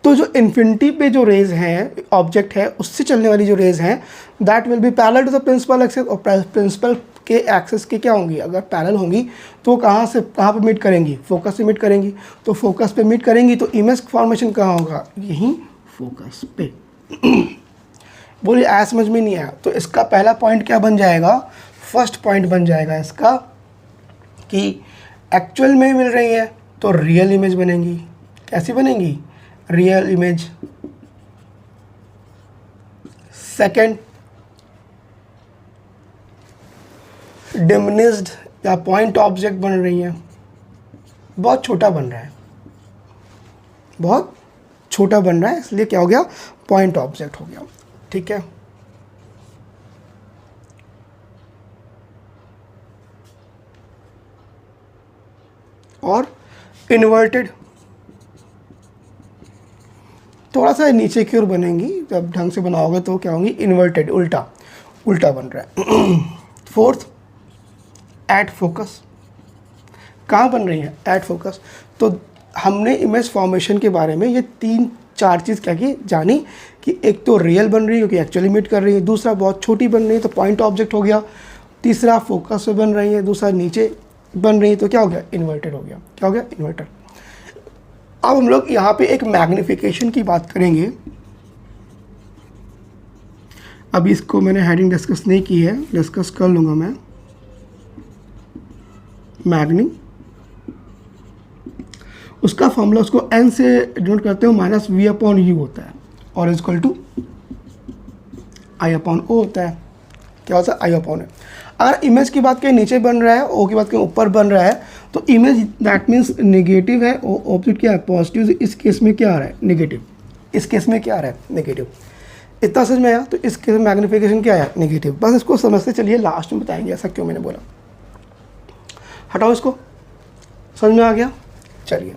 A: तो जो इन्फिनिटी पे जो रेज हैं, ऑब्जेक्ट है उससे चलने वाली जो रेज हैं, that will be parallel to the principal axis. और प्रिंसिपल के एक्सिस के क्या होंगी? अगर पैरेलल होंगी तो कहाँ पे मीट करेंगी? फोकस से मीट करेंगी। तो फोकस पे मीट करेंगी तो इमेज फॉर्मेशन कहाँ होगा? यहीं फोकस पे। बोलिए आया समझ में? नहीं आया? तो इसका पहला पॉइंट क्या बन जाएगा? फर्स्ट पॉइंट बन जाएगा इसका कि एक्चुअल में मिल रही है तो रियल इमेज बनेंगी। कैसी बनेंगी? Real image. सेकंड, डिमिनिश्ड या पॉइंट ऑब्जेक्ट बन रही है। बहुत छोटा बन रहा है, बहुत छोटा बन रहा है, इसलिए क्या हो गया? पॉइंट ऑब्जेक्ट हो गया। ठीक है, और इन्वर्टेड थोड़ा सा नीचे की ओर बनेंगी। जब ढंग से बनाओगे तो क्या होंगी? इन्वर्टेड, उल्टा उल्टा बन रहा है। Fourth, at focus. कहाँ बन रही है? At focus. तो हमने इमेज फॉर्मेशन के बारे में ये 3-4 चीज़ क्या की जानी कि एक तो रियल बन रही है क्योंकि एक्चुअली मीट कर रही है, दूसरा बहुत छोटी बन रही है तो पॉइंट ऑब्जेक्ट हो गया, तीसरा फोकस पे बन रही है, दूसरा नीचे बन रही है तो क्या हो गया? इन्वर्टेड हो गया। क्या हो गया? इन्वर्टेड। अब हम लोग यहाँ पे एक मैग्निफिकेशन की बात करेंगे। अभी इसको मैंने हेडिंग डिस्कस नहीं की है, डिस्कस कर लूँगा मैं। मैग्नी, उसका फॉर्मूला उसको n से डिनोट करते हो, -v/u होता है और इज इक्वल टू I/O होता है। क्या होता है? I/O। अगर इमेज की बात करें नीचे बन रहा है, ओ की बात करें ऊपर बन रहा है, तो इमेज दैट मीन्स नेगेटिव है, ऑब्जेक्ट क्या है? पॉजिटिव। इस केस में क्या आ रहा है? नेगेटिव। इस केस में क्या आ रहा है? नेगेटिव। इतना समझ में आया? तो इस केस में मैग्निफिकेशन क्या है? नेगेटिव। बस इसको समझते चलिए, लास्ट में बताएंगे ऐसा क्यों मैंने बोला। हटाओ इसको, समझ में आ गया? चलिए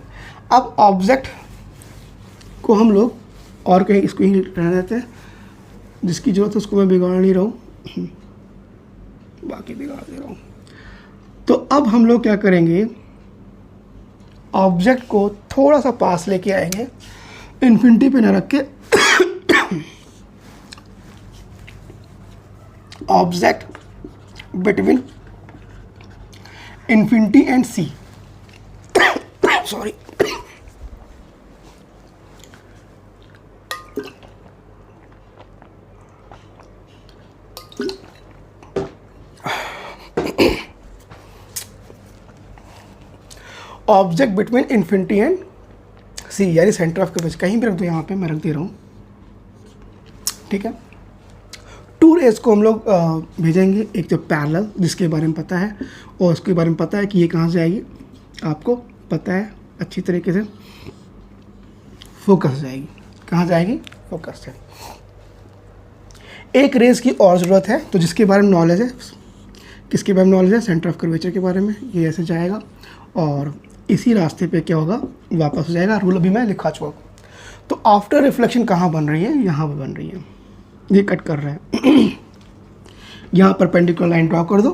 A: अब ऑब्जेक्ट को हम लोग और कहीं इसको ही रहने देते हैं, जिसकी ज़रूरत है उसको मैं बिगाड़ नहीं रहा हूँ, बाकी बिगाड़ दे रहा हूँ। तो अब हम लोग क्या करेंगे, ऑब्जेक्ट को थोड़ा सा पास लेके आएंगे, इन्फिनिटी पे ना रख के object between infinity and C, sorry, object between infinity and C, यानी सेंटर ऑफ कर्वेचर कहीं भी रख दो, यहाँ पे मैं रख दे रहा हूँ, ठीक है। टू रेज को हम लोग भेजेंगे, एक तो पैरेलल जिसके बारे में पता है, और उसके बारे में पता है कि ये कहाँ से आएगी, आपको पता है अच्छी तरीके से, फोकस जाएगी, कहाँ जाएगी, फोकस से। एक रेज की और ज़रूरत है, तो जिसके बारे में नॉलेज है, किसके बारे में नॉलेज है, सेंटर ऑफ कर्वेचर के बारे में, ये ऐसे जाएगा और इसी रास्ते पे क्या होगा, वापस हो जाएगा। रूल अभी मैं लिखा चुका हूँ। तो आफ्टर रिफ्लेक्शन कहाँ बन रही है, यहाँ पे बन रही है, ये कट कर रहा है यहाँ परपेंडिकुलर लाइन ड्रॉ कर दो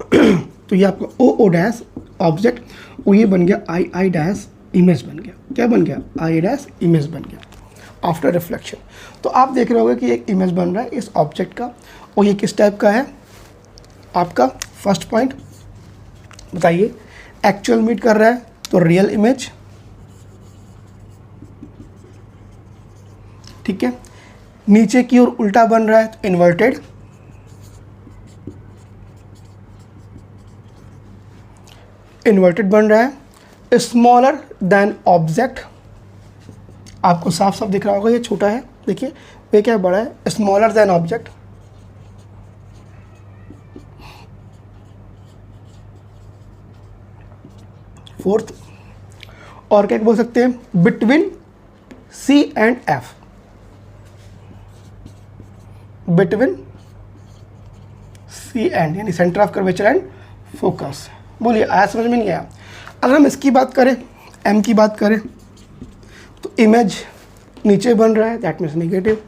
A: तो ये आपका ओ डैश ऑब्जेक्ट, और ये बन गया आई डैश इमेज बन गया। क्या बन गया, आई डैश इमेज बन गया आफ्टर रिफ्लेक्शन। तो आप देख रहे होगे कि एक इमेज बन रहा है इस ऑब्जेक्ट का, और ये किस टाइप का है आपका, फर्स्ट पॉइंट बताइए, एक्चुअल मीट कर रहा है तो रियल इमेज, ठीक है। नीचे की ओर उल्टा बन रहा है तो इन्वर्टेड, बन रहा है। स्मॉलर देन ऑब्जेक्ट, आपको साफ साफ दिख रहा होगा, ये छोटा है, देखिए ये क्या बड़ा है, स्मॉलर देन ऑब्जेक्ट। फोर्थ, और क्या बोल सकते हैं, between C and F, between C and, यानी centre of curvature and focus. बोलिए आया, समझ में नहीं आया। अगर हम इसकी बात करें, एम की बात करें, तो इमेज नीचे बन रहा है, दैट मीन्स नेगेटिव,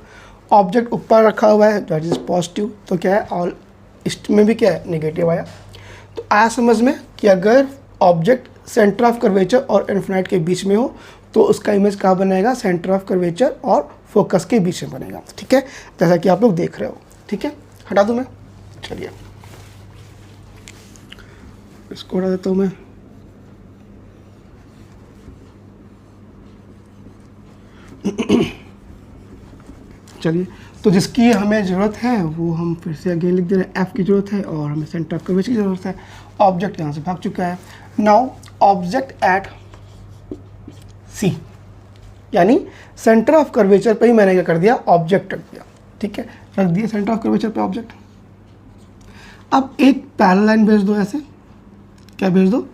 A: ऑब्जेक्ट ऊपर रखा हुआ है, दैट इज पॉजिटिव, तो क्या है, और इसमें भी क्या है, नेगेटिव आया। तो आया समझ में कि अगर ऑब्जेक्ट सेंटर ऑफ कर्वेचर और इन्फिनाइट के बीच में हो तो उसका इमेज कहाँ बनेगा, सेंटर ऑफ कर्वेचर और फोकस के बीच में बनेगा, ठीक है, जैसा कि आप लोग देख रहे हो, ठीक है। हटा दूँ मैं, चलिए इसको हटा देता हूँ मैं। चलिए, तो जिसकी हमें ज़रूरत है वो हम फिर से अगेन लिख दे रहे हैं, एफ की ज़रूरत है और हमें सेंटर ऑफ कर्वेचर की ज़रूरत है। ऑब्जेक्ट यहाँ से भाग चुका है। नाउ ऑब्जेक्ट एट सी, यानी सेंटर ऑफ कर्वेचर पे ही मैंने क्या कर दिया, ऑब्जेक्ट रख दिया, ठीक है, रख दिया सेंटर ऑफ कर्वेचर पे ऑब्जेक्ट। अब एक पैरेलल लाइन भेज दो, ऐसे क्या भेज दो,